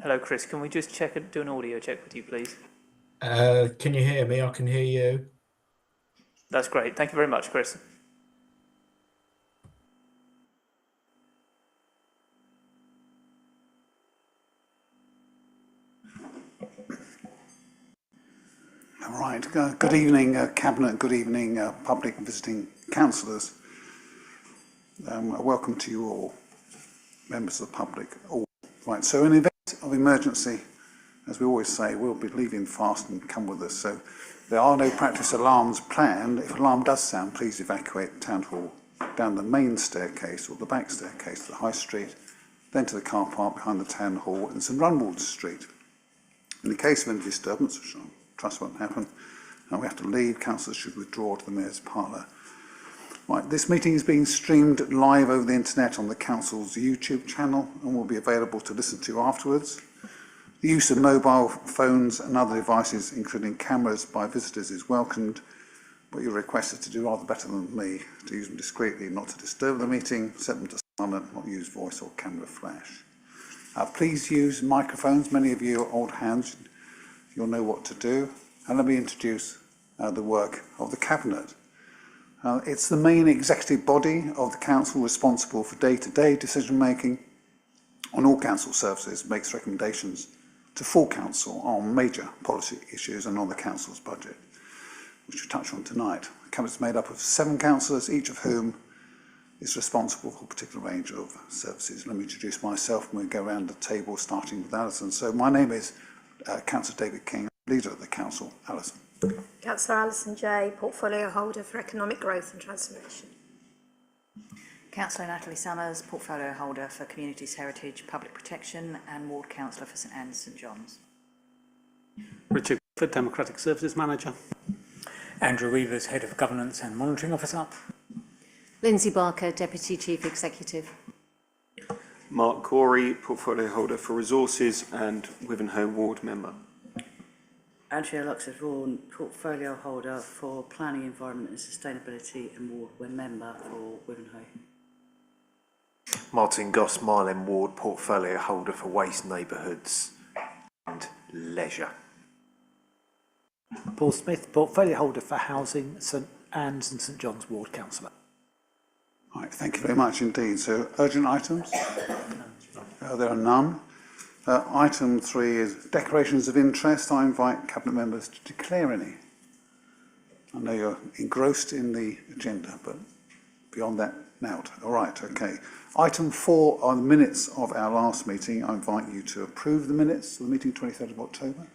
Hello, Chris. Can we just do an audio check with you, please? Can you hear me? I can hear you. That's great. Thank you very much, Chris. All right. Good evening, Cabinet. Good evening, public and visiting councillors. Welcome to you all, members of the public. All right. So, in event of emergency, as we always say, we'll be leaving fast and come with us. So, there are no practice alarms planned. If an alarm does sound, please evacuate the town hall down the main staircase or the back staircase to the High Street, then to the car park behind the town hall and St Runwald Street. In the case of any disturbance, which I trust won't happen, and we have to leave, councillors should withdraw to the Mayor's Parlour. Right, this meeting is being streamed live over the internet on the council's YouTube channel and will be available to listen to afterwards. The use of mobile phones and other devices, including cameras, by visitors is welcomed, but you're requested to do rather better than me, to use them discreetly, not to disturb the meeting, set them to silent, not use voice or camera flash. Please use microphones. Many of you are old hands. You'll know what to do. And let me introduce the work of the Cabinet. It's the main executive body of the council responsible for day-to-day decision making on all council services, makes recommendations to full council on major policy issues and on the council's budget, which we touch on tonight. The Cabinet is made up of 7 councillors, each of whom is responsible for a particular range of services. Let me introduce myself and we'll go around the table starting with Alison. So my name is Councillor David King, leader of the council. Alison. Councillor Alison Jay, portfolio holder for economic growth and transformation. Councillor Natalie Summers, portfolio holder for communities, heritage, public protection and ward councillor for St Anne's, St John's. Richard Clifford, Democratic Services Manager. Andrew Weavers, Head of Governance and Monitoring Officer. Lindsay Barker, Deputy Chief Executive. Mark Corey, portfolio holder for resources and Wivenhoe ward member. Andrea Luxford-Vaughan, portfolio holder for planning, environment and sustainability and ward member for Wivenhoe. Martin Goss, Marlin Ward, portfolio holder for waste, neighbourhoods and leisure. Paul Smith, portfolio holder for housing, St Anne's and St John's ward councillor. Right, thank you very much indeed. So, urgent items? There are none. Item 3 is declarations of interest. I invite Cabinet members to declare any. I know you're engrossed in the agenda, but beyond that, out. All right, okay. Item 4 are the minutes of our last meeting. I invite you to approve the minutes of the meeting 23rd of October.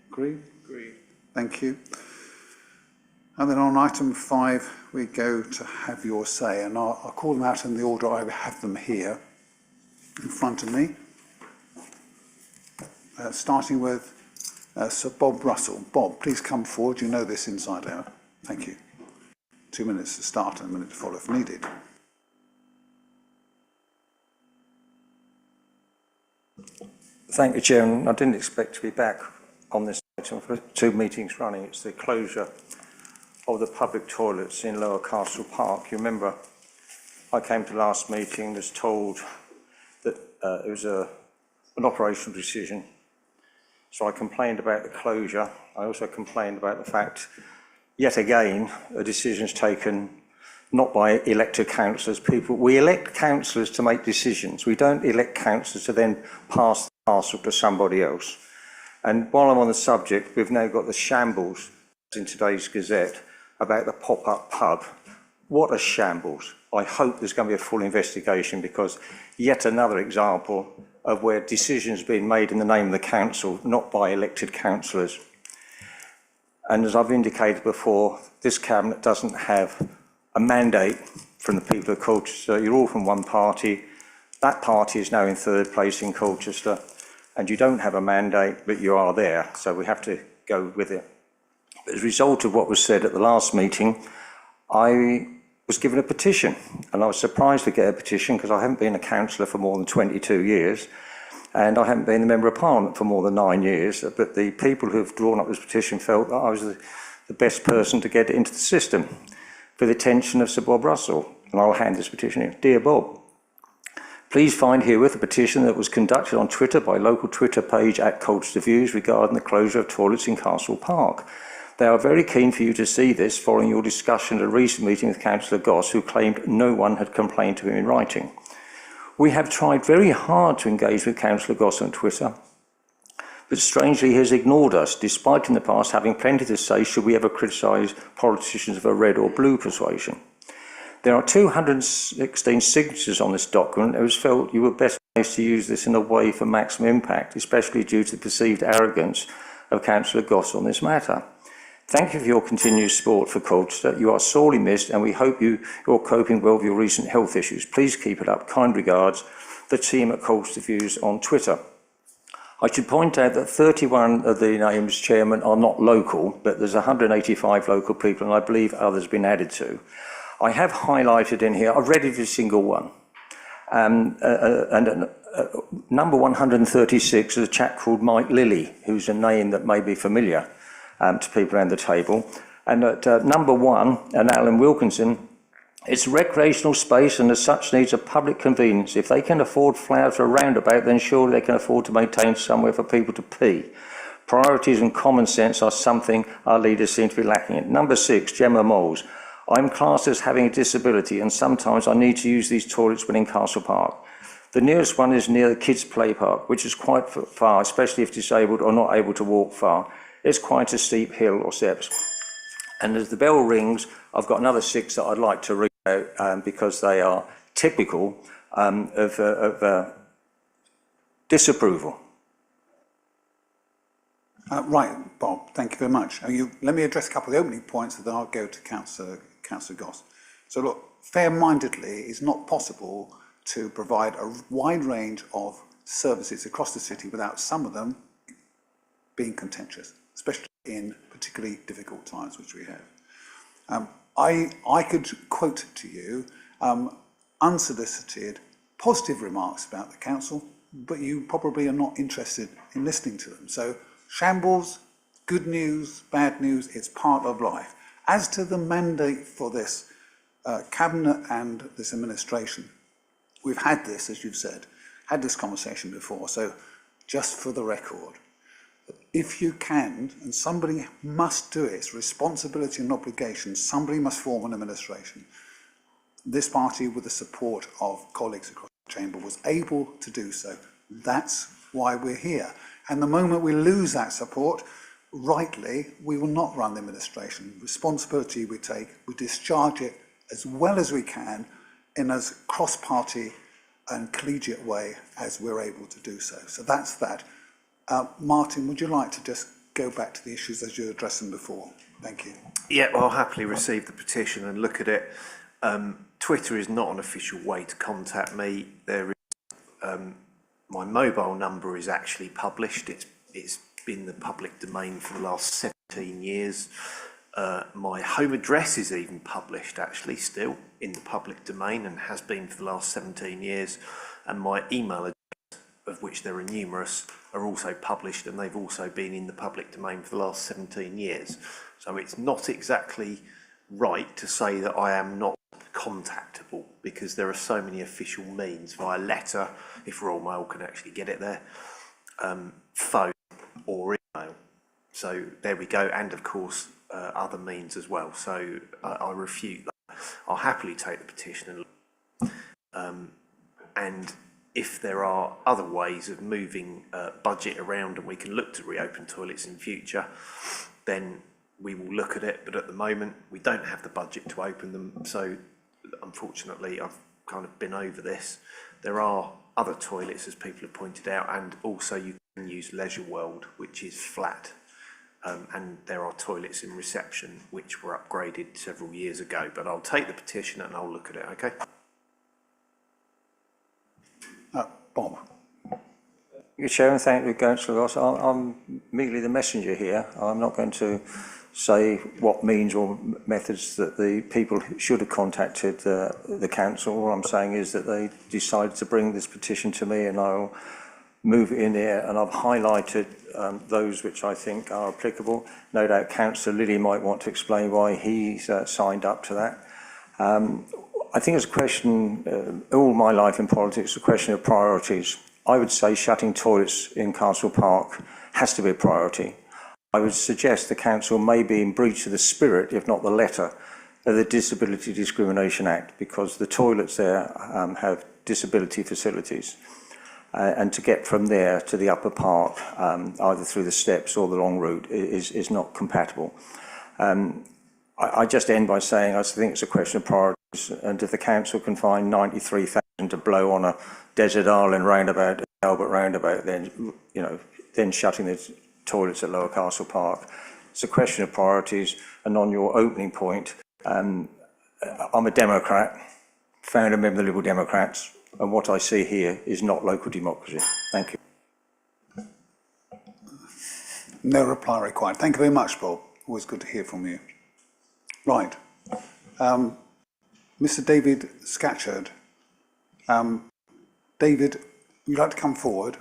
Agree? Agree. Thank you. And then on item 5, we go to have your say, and I'll call them out in the order I have them here in front of me. Starting with Sir Bob Russell. Bob, please come forward. You know this inside out. Thank you. 2 minutes to start and a minute to follow if needed. Thank you, Chairman. I didn't expect to be back on this item for 2 meetings running. It's the closure of the public toilets in Lower Castle Park. You remember I came to last meeting, was told that it was an operational decision. So I complained about the closure. I also complained about the fact, yet again, a decision's taken not by elected councillors. We elect councillors to make decisions. We don't elect councillors to then pass the parcel to somebody else. And while I'm on the subject, we've now got the shambles in today's Gazette about the pop-up pub. What a shambles. I hope there's going to be a full investigation, because yet another example of where decisions are being made in the name of the council, not by elected councillors. And as I've indicated before, this Cabinet doesn't have a mandate from the people of Colchester. You're all from one party. That party is now in 3rd place in Colchester, and you don't have a mandate, but you are there, so we have to go with it. But as a result of what was said at the last meeting, I was given a petition, and I was surprised to get a petition because I haven't been a councillor for more than 22 years, and I haven't been a Member of Parliament for more than 9 years, but the people who have drawn up this petition felt that I was the best person to get it into the system for the attention of Sir Bob Russell. And I'll hand this petition in. Dear Bob, Please find herewith a petition that was conducted on Twitter by local Twitter page at Colchester Views regarding the closure of toilets in Castle Park. They are very keen for you to see this following your discussion at a recent meeting with Councillor Goss, who claimed no one had complained to him in writing. We have tried very hard to engage with Councillor Goss on Twitter, but strangely he has ignored us, despite in the past having plenty to say should we ever criticise politicians of a red or blue persuasion. There are 216 signatures on this document. It was felt you were best placed to use this in a way for maximum impact, especially due to the perceived arrogance of Councillor Goss on this matter. Thank you for your continued support for Colchester. You are sorely missed, and we hope you're coping well with your recent health issues. Please keep it up. Kind regards, the team at Colchester Views on Twitter. I should point out that 31 of the names, Chairman, are not local, but there's 185 local people, and I believe others have been added to. I have highlighted in here, I've read every single one. Number 136 is a chap called Mike Lilly, who's a name that may be familiar to people around the table. And at number 1, and Alan Wilkinson, it's recreational space and as such needs a public convenience. If they can afford flowers for a roundabout, then surely they can afford to maintain somewhere for people to pee. Priorities and common sense are something our leaders seem to be lacking in. Number 6, Gemma Moles. I'm classed as having a disability and sometimes I need to use these toilets when in Castle Park. The nearest one is near the kids' play park, which is quite far, especially if disabled or not able to walk far. It's quite a steep hill or steps. And as the bell rings, I've got another 6 that I'd like to read out because they are typical of disapproval. Right, Bob, thank you very much. Let me address a couple of the opening points and then I'll go to Councillor Goss. So look, fair-mindedly, it's not possible to provide a wide range of services across the city without some of them being contentious, especially in particularly difficult times, which we have. I could quote to you unsolicited, positive remarks about the council, but you probably are not interested in listening to them. So shambles, good news, bad news, it's part of life. As to the mandate for this cabinet and this administration, we've had this, as you've said, had this conversation before. So just for the record, if you can, and somebody must do it, it's responsibility and obligation, somebody must form an administration. This party, with the support of colleagues across the chamber, was able to do so. That's why we're here. And the moment we lose that support, rightly, we will not run the administration. Responsibility we take, we discharge it as well as we can in as cross-party and collegiate way as we're able to do so. So that's that. Martin, would you like to just go back to the issues as you addressed them before? Thank you. Yeah, well, I'll happily receive the petition and look at it. Twitter is not an official way to contact me. There is, my mobile number is actually published. It's been the public domain for the last 17 years. My home address is even published, actually, still in the public domain and has been for the last 17 years. And my email address, of which there are numerous, are also published and they've also been in the public domain for the last 17 years. So it's not exactly right to say that I am not contactable because there are so many official means via letter, if Royal Mail can actually get it there, phone or email. So there we go, and of course other means as well. So I refute that. I'll happily take the petition and if there are other ways of moving budget around and we can look to reopen toilets in future, then we will look at it. But at the moment, we don't have the budget to open them. So unfortunately, I've kind of been over this. There are other toilets, as people have pointed out, and also you can use Leisure World, which is flat. And there are toilets in reception, which were upgraded several years ago. But I'll take the petition and I'll look at it, okay? Bob. Mr. Chairman, thank you, Councillor Ross. I'm merely the messenger here. I'm not going to say what means or methods that the people should have contacted the council. All I'm saying is that they decided to bring this petition to me and I'll move it in here, and I've highlighted those which I think are applicable. No doubt Councillor Lilly might want to explain why he's signed up to that. I think it's a question, all my life in politics, a question of priorities. I would say shutting toilets in Castle Park has to be a priority. I would suggest the council may be in breach of the spirit, if not the letter, of the Disability Discrimination Act, because the toilets there have disability facilities. And to get from there to the upper park, either through the steps or the long route, is not compatible. I just end by saying I think it's a question of priorities, and if the council can find 93,000 to blow on a Desert Island roundabout, Albert roundabout, then, you know, then shutting the toilets at Lower Castle Park, it's a question of priorities. And on your opening point, I'm a Democrat, founder member of the Liberal Democrats, and what I see here is not local democracy. Thank you. No reply required. Thank you very much, Bob. Always good to hear from you. Right. Mr. David Scatcherd. David, would you like to come forward?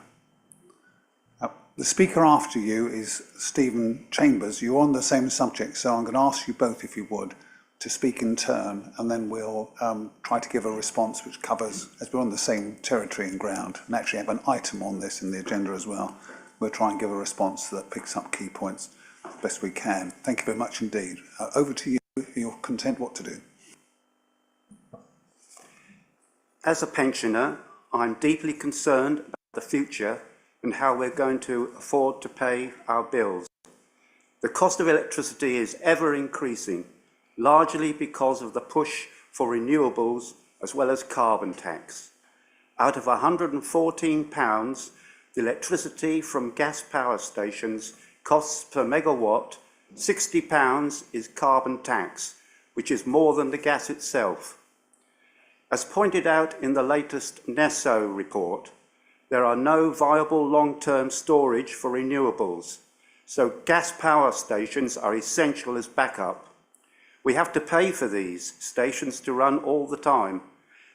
The speaker after you is Stephen Chambers. You're on the same subject, so I'm going to ask you both, if you would, to speak in turn, and then we'll try to give a response which covers, as we're on the same territory and ground, and actually have an item on this in the agenda as well. We'll try and give a response that picks up key points as best we can. Thank you very much indeed. Over to you, if you're content what to do. As a pensioner, I'm deeply concerned about the future and how we're going to afford to pay our bills. The cost of electricity is ever increasing, largely because of the push for renewables as well as carbon tax. Out of £114, the electricity from gas power stations costs per megawatt, £60 is carbon tax, which is more than the gas itself. As pointed out in the latest NESO report, there are no viable long-term storage for renewables, so gas power stations are essential as backup. We have to pay for these stations to run all the time,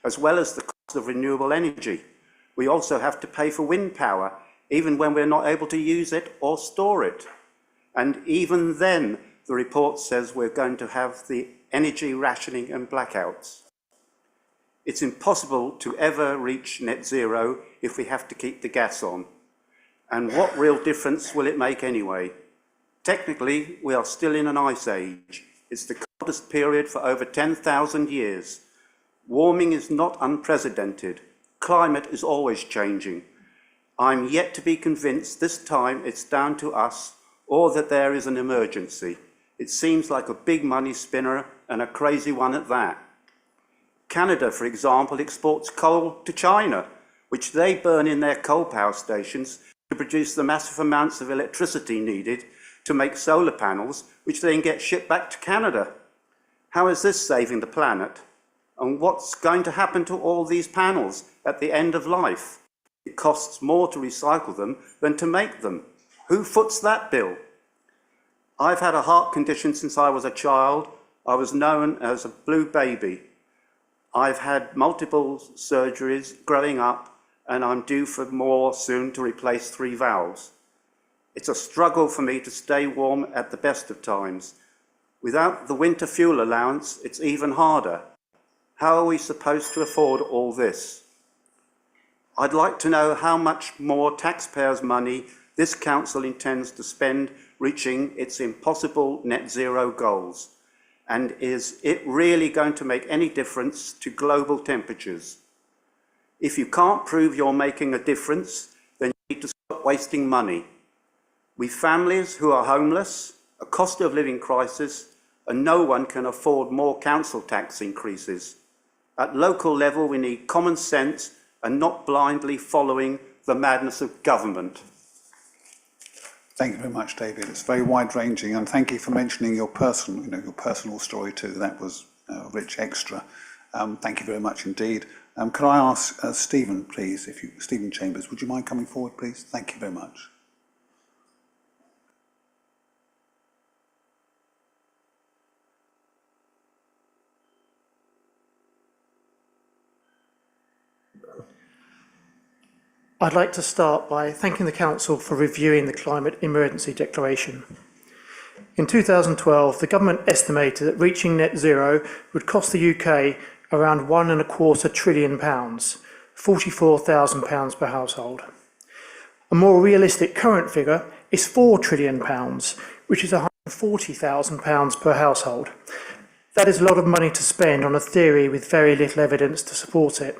as well as the cost of renewable energy. We also have to pay for wind power, even when we're not able to use it or store it. And even then, the report says we're going to have the energy rationing and blackouts. It's impossible to ever reach net zero if we have to keep the gas on. And what real difference will it make anyway? Technically, we are still in an ice age. It's the coldest period for over 10,000 years. Warming is not unprecedented. Climate is always changing. I'm yet to be convinced this time it's down to us or that there is an emergency. It seems like a big money spinner and a crazy one at that. Canada, for example, exports coal to China, which they burn in their coal power stations to produce the massive amounts of electricity needed to make solar panels, which then get shipped back to Canada. How is this saving the planet? And what's going to happen to all these panels at the end of life? It costs more to recycle them than to make them. Who foots that bill? I've had a heart condition since I was a child. I was known as a blue baby. I've had multiple surgeries growing up, and I'm due for more soon to replace 3 valves. It's a struggle for me to stay warm at the best of times. Without the winter fuel allowance, it's even harder. How are we supposed to afford all this? I'd like to know how much more taxpayers' money this council intends to spend reaching its impossible net zero goals. And is it really going to make any difference to global temperatures? If you can't prove you're making a difference, then you need to stop wasting money. We've families who are homeless, a cost of living crisis, and no one can afford more council tax increases. At local level, we need common sense and not blindly following the madness of government. Thank you very much, David. It's very wide-ranging, and thank you for mentioning your personal story too. That was rich extra. Thank you very much indeed. Could I ask Stephen, please, Stephen Chambers, would you mind coming forward, please? Thank you very much. I'd like to start by thanking the Council for reviewing the Climate Emergency Declaration. In 2012, the government estimated that reaching net zero would cost the UK around £1.25 trillion, £44,000 per household. A more realistic current figure is £4 trillion, which is £140,000 per household. That is a lot of money to spend on a theory with very little evidence to support it.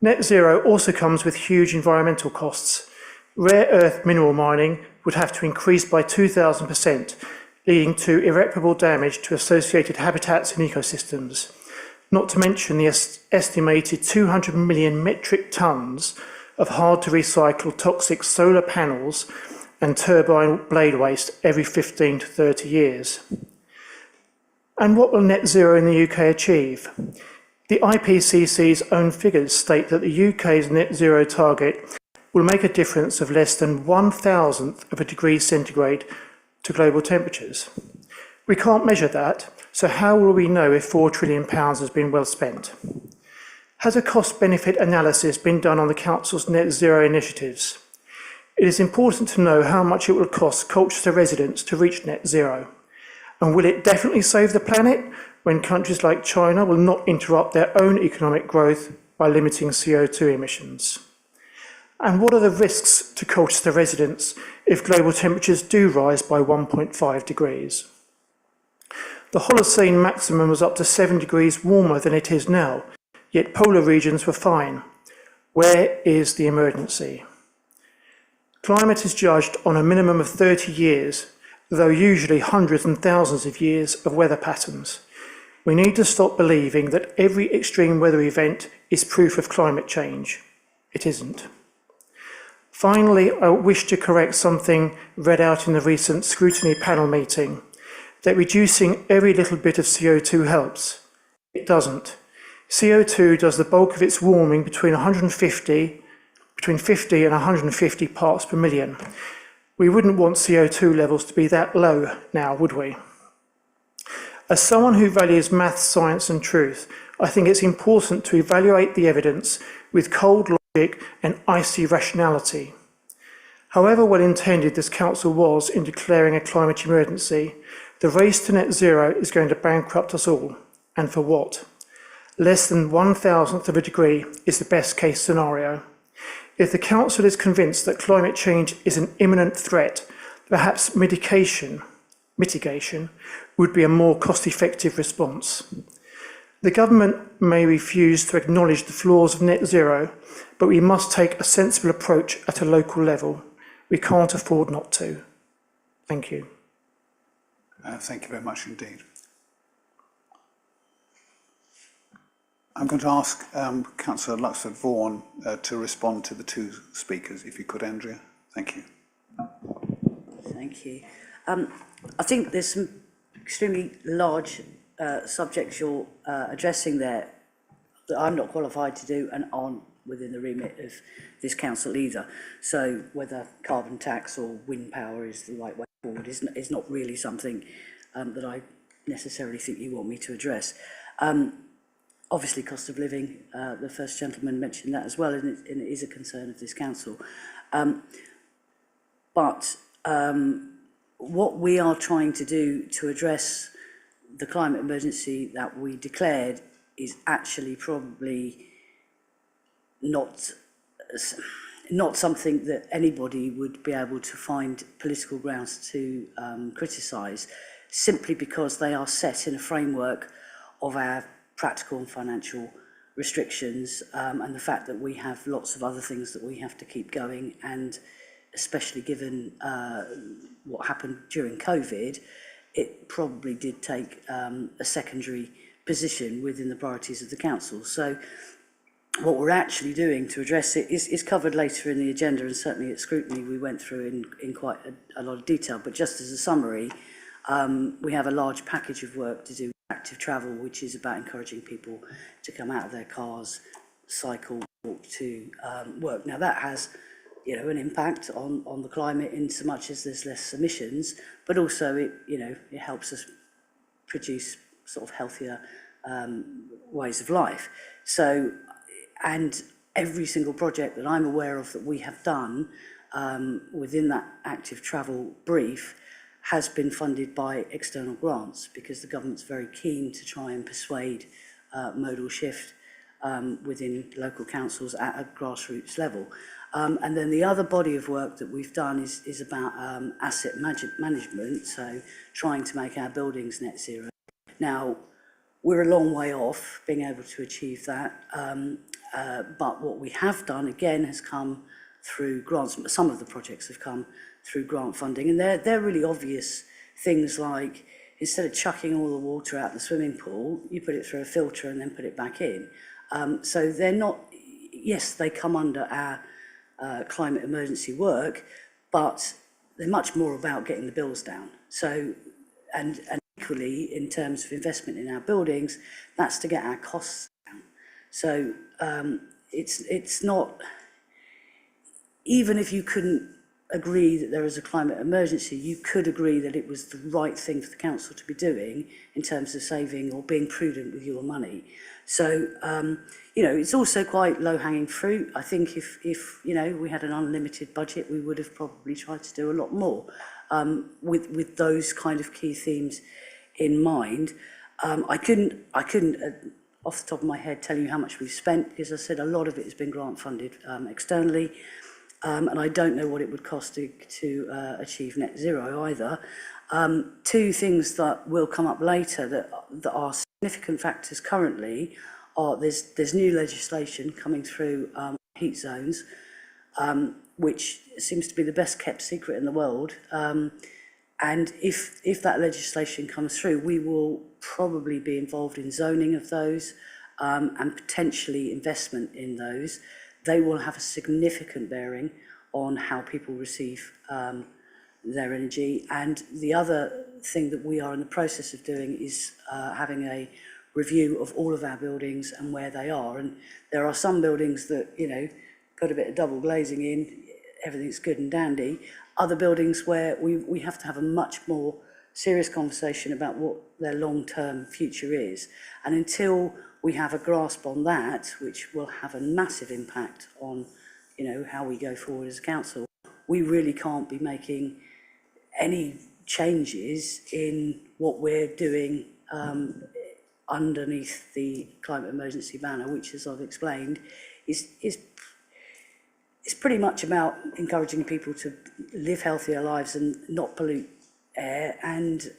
Net zero also comes with huge environmental costs. Rare earth mineral mining would have to increase by 2,000%, leading to irreparable damage to associated habitats and ecosystems, not to mention the estimated 200 million metric tonnes of hard-to-recycle toxic solar panels and turbine blade waste every 15 to 30 years. And what will net zero in the UK achieve? The IPCC's own figures state that the UK's net zero target will make a difference of less than 1,000th of a degree centigrade to global temperatures. We can't measure that, so how will we know if £4 trillion has been well spent? Has a cost-benefit analysis been done on the Council's net zero initiatives? It is important to know how much it will cost Colchester residents to reach net zero. And will it definitely save the planet when countries like China will not interrupt their own economic growth by limiting CO2 emissions? And what are the risks to Colchester residents if global temperatures do rise by 1.5 degrees? The Holocene maximum was up to 7 degrees warmer than it is now, yet polar regions were fine. Where is the emergency? Climate is judged on a minimum of 30 years, though usually hundreds and thousands of years of weather patterns. We need to stop believing that every extreme weather event is proof of climate change. It isn't. Finally, I wish to correct something read out in the recent scrutiny panel meeting, that reducing every little bit of CO2 helps. It doesn't. CO2 does the bulk of its warming between 50 and 150 parts per million. We wouldn't want CO2 levels to be that low now, would we? As someone who values maths, science and truth, I think it's important to evaluate the evidence with cold logic and icy rationality. However well intended this council was in declaring a climate emergency, the race to net zero is going to bankrupt us all. And for what? Less than 1,000th of a degree is the best case scenario. If the council is convinced that climate change is an imminent threat, perhaps mitigation would be a more cost-effective response. The government may refuse to acknowledge the flaws of net zero, but we must take a sensible approach at a local level. We can't afford not to. Thank you. Thank you very much indeed. I'm going to ask Councillor Luxford Vaughan to respond to the two speakers, if you could, Andrea. Thank you. Thank you. I think there's some extremely large subjects you're addressing there that I'm not qualified to do and aren't within the remit of this council either. So whether carbon tax or wind power is the right way forward is not really something that I necessarily think you want me to address. Obviously, cost of living, the First Gentleman mentioned that as well, and it is a concern of this council. But what we are trying to do to address the climate emergency that we declared is actually probably not something that anybody would be able to find political grounds to criticise, simply because they are set in a framework of our practical and financial restrictions, and the fact that we have lots of other things that we have to keep going, and especially given what happened during COVID, it probably did take a secondary position within the priorities of the council. So what we're actually doing to address it is covered later in the agenda, and certainly at scrutiny we went through in quite a lot of detail. But just as a summary, we have a large package of work to do with active travel, which is about encouraging people to come out of their cars, cycle, walk to work. Now that has, an impact on the climate in so much as there's less emissions, but also it helps us produce sort of healthier ways of life. So, and every single project that I'm aware of that we have done within that active travel brief has been funded by external grants, because the government's very keen to try and persuade modal shift within local councils at a grassroots level. And then the other body of work that we've done is about asset management, so trying to make our buildings net zero. Now, we're a long way off being able to achieve that, but what we have done, again, has come through grants. Some of the projects have come through grant funding, and they're really obvious things like, instead of chucking all the water out the swimming pool, you put it through a filter and then put it back in. So they're not, yes, they come under our climate emergency work, but they're much more about getting the bills down. So, and equally, in terms of investment in our buildings, that's to get our costs down. So it's not, even if you couldn't agree that there is a climate emergency, you could agree that it was the right thing for the council to be doing in terms of saving or being prudent with your money. So, you know, it's also quite low-hanging fruit. I think if you know, we had an unlimited budget, we would have probably tried to do a lot more with those kind of key themes in mind. I couldn't off the top of my head tell you how much we've spent, because I said a lot of it has been grant funded externally. And I don't know what it would cost to achieve net zero either. Two things that will come up later that are significant factors currently are there's new legislation coming through heat zones, which seems to be the best kept secret in the world. And if that legislation comes through, we will probably be involved in zoning of those and potentially investment in those. They will have a significant bearing on how people receive their energy. And the other thing that we are in the process of doing is having a review of all of our buildings and where they are. And there are some buildings that, you know, got a bit of double glazing in, everything's good and dandy. Other buildings where we have to have a much more serious conversation about what their long-term future is. And until we have a grasp on that, which will have a massive impact on, you know, how we go forward as a council, we really can't be making any changes in what we're doing underneath the climate emergency banner, which, as I've explained, is pretty much about encouraging people to live healthier lives and not pollute air, and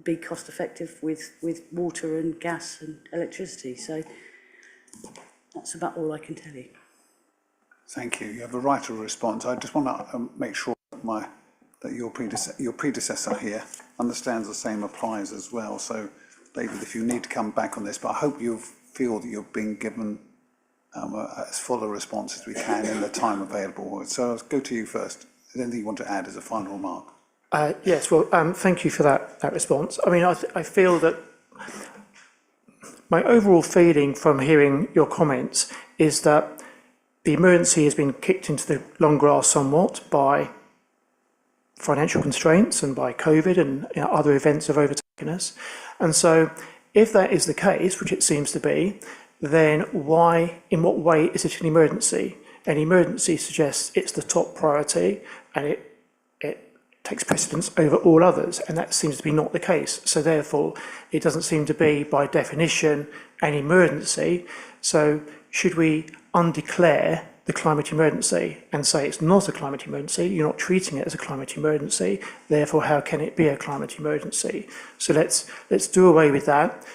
be cost effective with water and gas and electricity. So that's about all I can tell you. Thank you. You have a right to response. I just want to make sure that your predecessor here understands the same applies as well. So, David, if you need to come back on this, but I hope you feel that you've been given as full a response as we can in the time available. So I'll go to you first. Is there anything you want to add as a final remark? Yes, well, thank you for that response. I mean, I feel that my overall feeling from hearing your comments is that the emergency has been kicked into the long grass somewhat by financial constraints and by COVID and, you know, other events have overtaken us. And so if that is the case, which it seems to be, then in what way is it an emergency? An emergency suggests it's the top priority and it takes precedence over all others, and that seems to be not the case. So therefore, it doesn't seem to be, by definition, an emergency. So should we undeclare the climate emergency and say it's not a climate emergency? You're not treating it as a climate emergency, therefore how can it be a climate emergency? So let's do away with that.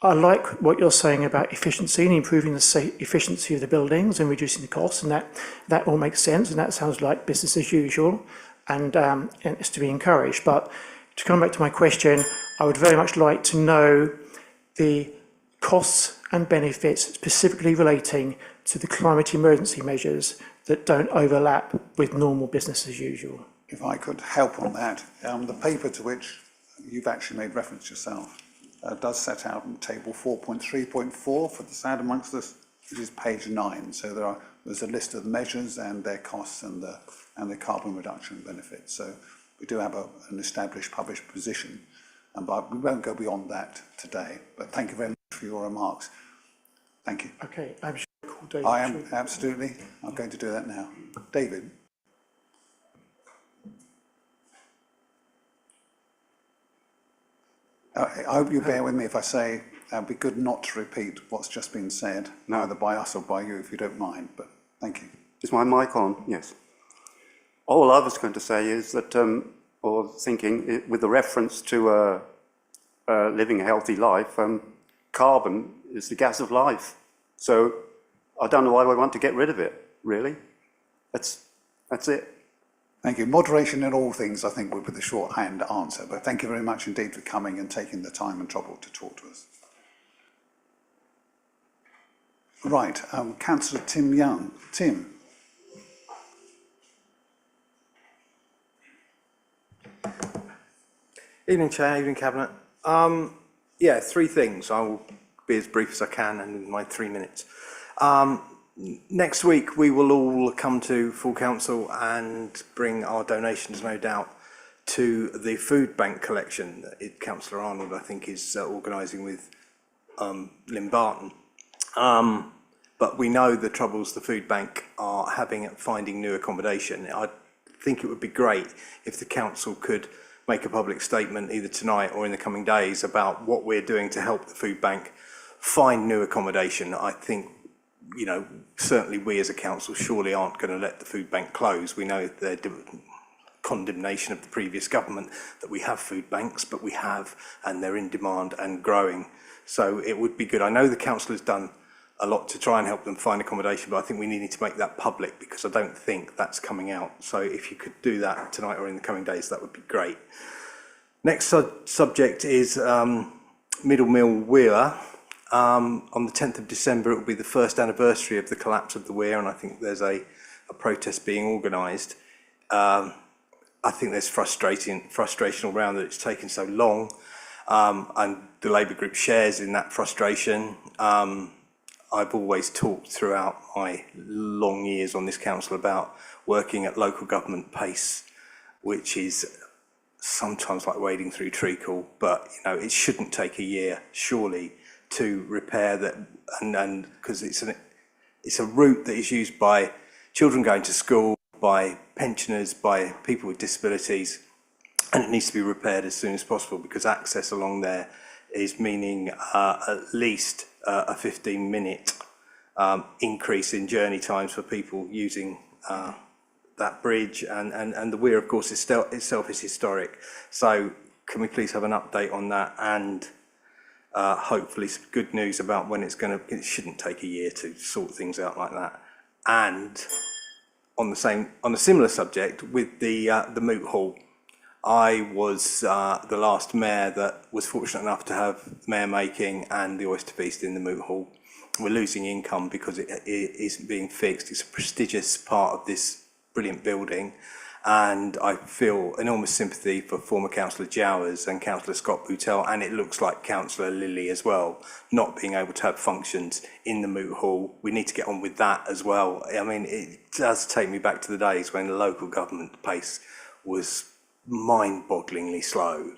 I like what you're saying about efficiency and improving the efficiency of the buildings and reducing the costs, and that all makes sense, and that sounds like business as usual, and it's to be encouraged. But to come back to my question, I would very much like to know the costs and benefits specifically relating to the climate emergency measures that don't overlap with normal business as usual. If I could help on that, the paper to which you've actually made reference yourself does set out in table 4.3.4 for the sad amongst us, which is page 9. So there's a list of measures and their costs and the carbon reduction benefits. So we do have an established published position, but we won't go beyond that today. But thank you very much for your remarks. Thank you. Okay, I'm sure I'll call David. I am, absolutely. I'm going to do that now. David. I hope you bear with me if I say it'd be good not to repeat what's just been said, either by us or by you, if you don't mind, but thank you. Is my mic on? Yes. All I was going to say is that, or thinking, with the reference to living a healthy life, carbon is the gas of life. So I don't know why we want to get rid of it, really. That's it. Thank you. Moderation in all things, I think, would be the shorthand answer, but thank you very much indeed for coming and taking the time and trouble to talk to us. Right, Councillor Tim Young. Tim. Evening Chair, evening Cabinet. Yeah, three things. I will be as brief as I can in my 3 minutes. Next week we will all come to full council and bring our donations, no doubt, to the food bank collection that Councillor Arnold, I think, is organising with Lynn Barton. But we know the troubles the food bank are having at finding new accommodation. I think it would be great if the council could make a public statement either tonight or in the coming days about what we're doing to help the food bank find new accommodation. I think, you know, certainly we as a council surely aren't going to let the food bank close. We know their condemnation of the previous government that we have food banks, but we have, and they're in demand and growing. So it would be good. I know the council has done a lot to try and help them find accommodation, but I think we need to make that public because I don't think that's coming out. So if you could do that tonight or in the coming days, that would be great. Next subject is Middle Mill Weir. On the 10th of December, it will be the first anniversary of the collapse of the weir, and I think there's a protest being organised. I think there's frustration all round that it's taken so long, and the Labour group shares in that frustration. I've always talked throughout my long years on this council about working at local government pace, which is sometimes like wading through treacle, but you know it shouldn't take a year, surely, to repair that, and because it's a route that is used by children going to school, by pensioners, by people with disabilities, and it needs to be repaired as soon as possible because access along there is meaning at least a 15-minute increase in journey times for people using that bridge, and the weir, of course, itself is historic. So can we please have an update on that, and hopefully some good news about when it shouldn't take a year to sort things out like that. And on a similar subject with the Moot Hall, I was the last mayor that was fortunate enough to have mayor making and the oyster feast in the Moot Hall. We're losing income because it isn't being fixed. It's a prestigious part of this brilliant building, and I feel enormous sympathy for former Councillor Jowers and Councillor Scott Boutel, and it looks like Councillor Lilly as well, not being able to have functions in the Moot Hall. We need to get on with that as well. I mean, it does take me back to the days when the local government pace was mind-bogglingly slow.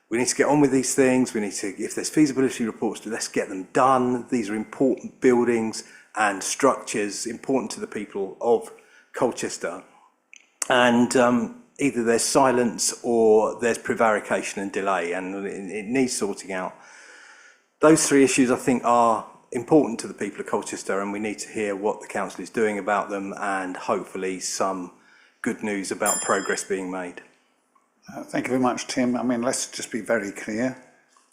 We need to get on with these things. We need to, if there's feasibility reports, let's get them done. These are important buildings and structures, important to the people of Colchester. And either there's silence or there's prevarication and delay, and it needs sorting out. Those three issues, I think, are important to the people of Colchester, and we need to hear what the council is doing about them, and hopefully some good news about progress being made. Thank you very much, Tim. I mean, let's just be very clear.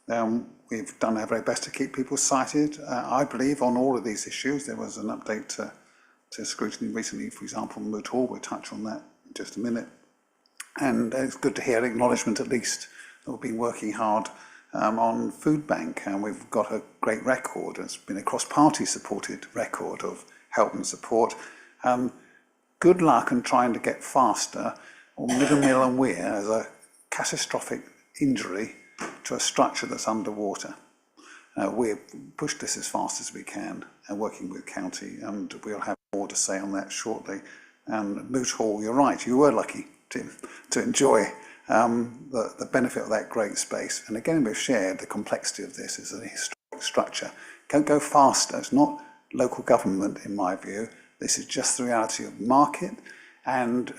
We've done our very best to keep people cited. I believe on all of these issues. There was an update to scrutiny recently, for example, Moot Hall. We'll touch on that in just a minute. And it's good to hear acknowledgement, at least, that we've been working hard on Food Bank, and we've got a great record. It's been a cross-party supported record of help and support. Good luck in trying to get faster on Middle Mill and Weir as a catastrophic injury to a structure that's underwater. We've pushed this as fast as we can, and working with county, and we'll have more to say on that shortly. And Moot Hall, you're right, you were lucky, Tim, to enjoy the benefit of that great space. And again, we've shared the complexity of this as a historic structure. Don't go faster. It's not local government, in my view. This is just the reality of market, and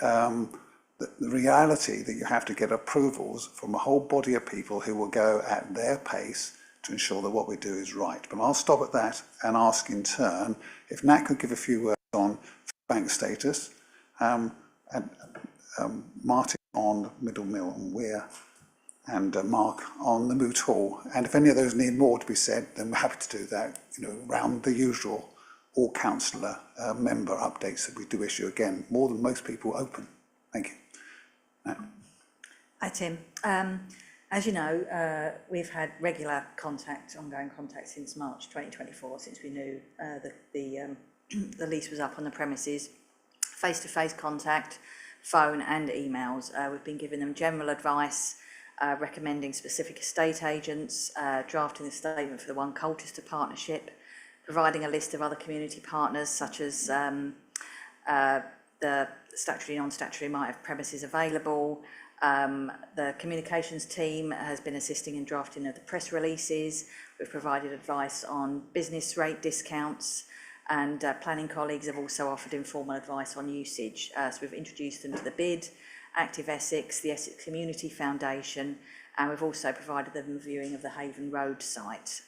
the reality that you have to get approvals from a whole body of people who will go at their pace to ensure that what we do is right. But I'll stop at that and ask in turn if Nat could give a few words on bank status, and Martin on Middle Mill and Weir, and Mark on the Moot Hall. And if any of those need more to be said, then we're happy to do that, around the usual all councillor member updates that we do issue, again, more than most people open. Thank you. Nat. Hi, Tim. As you know, we've had regular contact, ongoing contact since March 2024, since we knew the lease was up on the premises. Face-to-face contact, phone and emails. We've been giving them general advice, recommending specific estate agents, drafting the statement for the One Colchester partnership, providing a list of other community partners such as the statutory, non-statutory might have premises available. The communications team has been assisting in drafting of the press releases. We've provided advice on business rate discounts, and planning colleagues have also offered informal advice on usage. So we've introduced them to the BID, Active Essex, the Essex Community Foundation, and we've also provided them a viewing of the Haven Road site.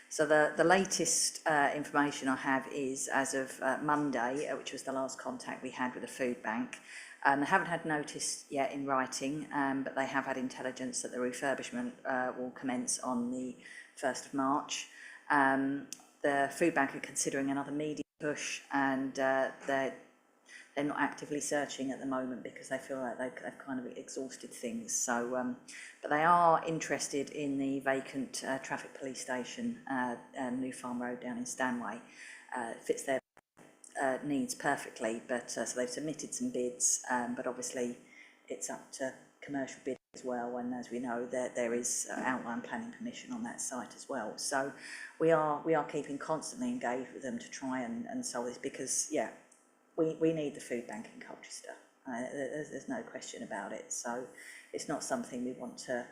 So the latest information I have is as of Monday, which was the last contact we had with the food bank. They haven't had notice yet in writing, but they have had intelligence that the refurbishment will commence on the 1st of March. The food bank are considering another media push, and they're not actively searching at the moment because they feel like they've kind of exhausted things. So, but they are interested in the vacant traffic police station, New Farm Road down in Stanway. It fits their needs perfectly, but so they've submitted some bids, but obviously it's up to commercial bidding as well, and as we know there is outline planning permission on that site as well. So we are keeping constantly engaged with them to try and solve this, because we need the food bank in Colchester. There's no question about it. So it's not something we want to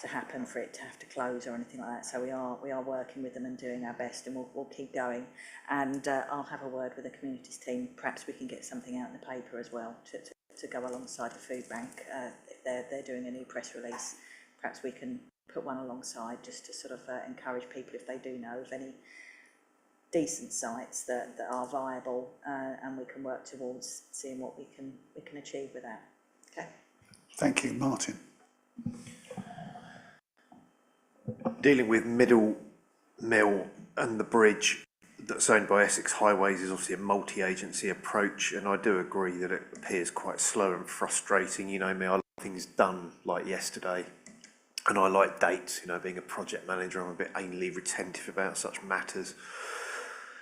happen for it to have to close or anything like that. So we are working with them and doing our best, and we'll keep going. And I'll have a word with the communities team. Perhaps we can get something out in the paper as well to go alongside the food bank. If they're doing a new press release, perhaps we can put one alongside just to sort of encourage people, if they do know of any decent sites that are viable, and we can work towards seeing what we can achieve with that. Okay. Thank you, Martin. Dealing with Middle Mill and the bridge that's owned by Essex Highways is obviously a multi-agency approach, and I do agree that it appears quite slow and frustrating. You know me, I like things done like yesterday, and I like dates. You know, being a project manager, I'm a bit anally retentive about such matters.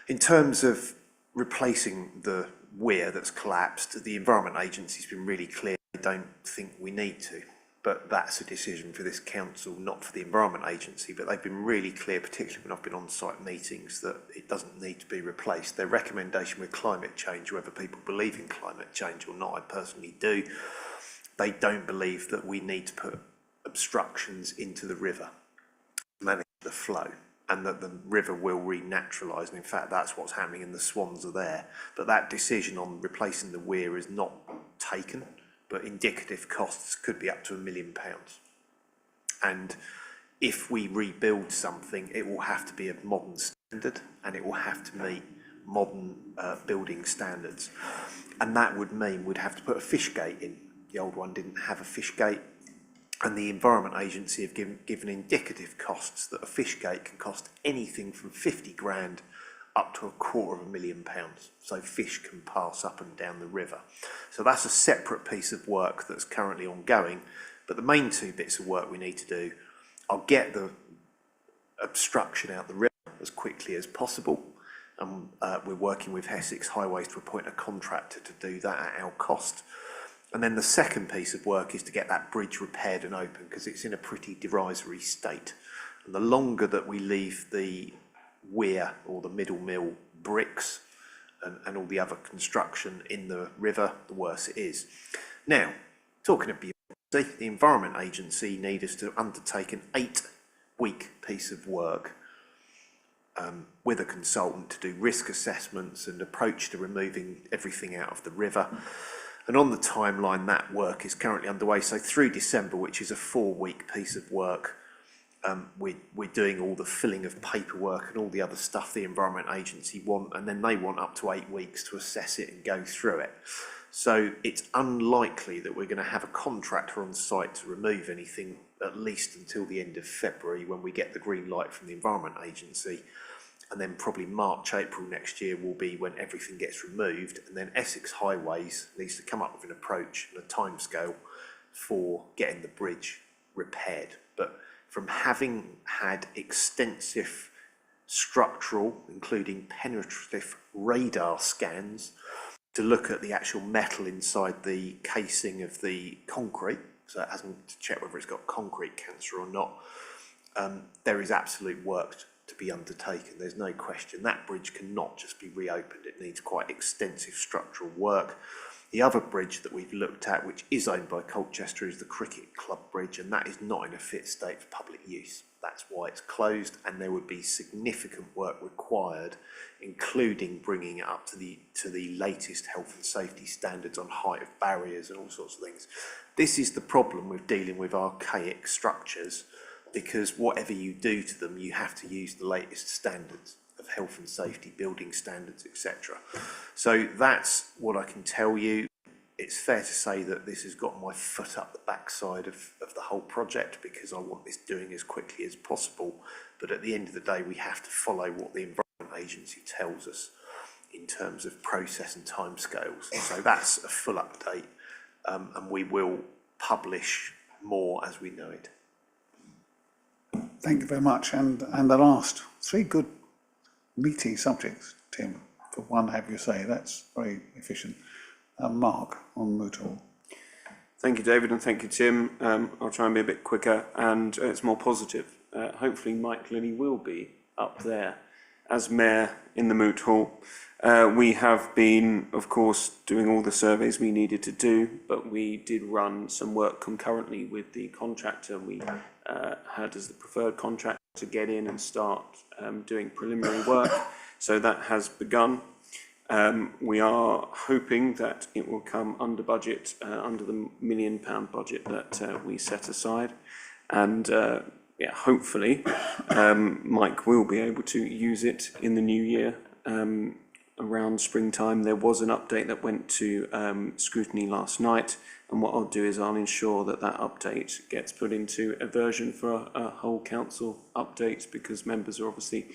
In terms of replacing the weir that's collapsed, the Environment Agency's been really clear they don't think we need to. But that's a decision for this council, not for the Environment Agency. But they've been really clear, particularly when I've been on site meetings, that it doesn't need to be replaced. Their recommendation with climate change, whether people believe in climate change or not, I personally do, they don't believe that we need to put obstructions into the river to manage the flow, and that the river will renaturalise. And in fact, that's what's happening, and the swans are there. But that decision on replacing the weir is not taken. But indicative costs could be up to £1 million. And if we rebuild something, it will have to be a modern standard, and it will have to meet modern building standards. And that would mean we'd have to put a fish gate in. The old one didn't have a fish gate, and the Environment Agency have given indicative costs that a fish gate can cost anything from 50 grand up to £250,000, so fish can pass up and down the river. So that's a separate piece of work that's currently ongoing, but the main two bits of work we need to do are get the obstruction out the river as quickly as possible, and we're working with Essex Highways to appoint a contractor to do that at our cost. And then the second piece of work is to get that bridge repaired and open, because it's in a pretty derisory state. And the longer that we leave the weir or the Middle Mill bricks and all the other construction in the river, the worse it is. Now, talking of bureaucracy, the Environment Agency need us to undertake an 8-week piece of work with a consultant to do risk assessments and approach to removing everything out of the river. And on the timeline, that work is currently underway. So through December, which is a 4-week piece of work, we're doing all the filling of paperwork and all the other stuff the Environment Agency want, and then they want up to 8 weeks to assess it and go through it. So it's unlikely that we're going to have a contractor on site to remove anything at least until the end of February, when we get the green light from the Environment Agency. And then probably March, April next year will be when everything gets removed, and then Essex Highways needs to come up with an approach and a timescale for getting the bridge repaired. But from having had extensive structural, including penetrative radar scans, to look at the actual metal inside the casing of the concrete, so it hasn't to check whether it's got concrete cancer or not, there is absolute work to be undertaken. There's no question. That bridge cannot just be reopened. It needs quite extensive structural work. The other bridge that we've looked at, which is owned by Colchester, is the Cricket Club Bridge, and that is not in a fit state for public use. That's why it's closed, and there would be significant work required, including bringing it up to the latest health and safety standards on height of barriers and all sorts of things. This is the problem with dealing with archaic structures, because whatever you do to them, you have to use the latest standards of health and safety, building standards, etc. So that's what I can tell you. It's fair to say that this has got my foot up the backside of the whole project, because I want this doing as quickly as possible. But at the end of the day, we have to follow what the Environment Agency tells us in terms of process and timescales. So that's a full update, and we will publish more as we know it. Thank you very much. And the last 3 good meaty subjects, Tim, for one, have you say. That's very efficient. Mark, on Moot Hall. Thank you, David, and thank you, Tim. I'll try and be a bit quicker, and it's more positive. Hopefully Mike Lilly will be up there as Mayor in the Moot Hall. We have been, of course, doing all the surveys we needed to do, but we did run some work concurrently with the contractor. We had as the preferred contractor to get in and start doing preliminary work, so that has begun. We are hoping that it will come under budget, under the £1 million budget that we set aside, and yeah, hopefully Mike will be able to use it in the new year. Around springtime, there was an update that went to scrutiny last night, and what I'll do is I'll ensure that that update gets put into a version for a whole council update, because members are obviously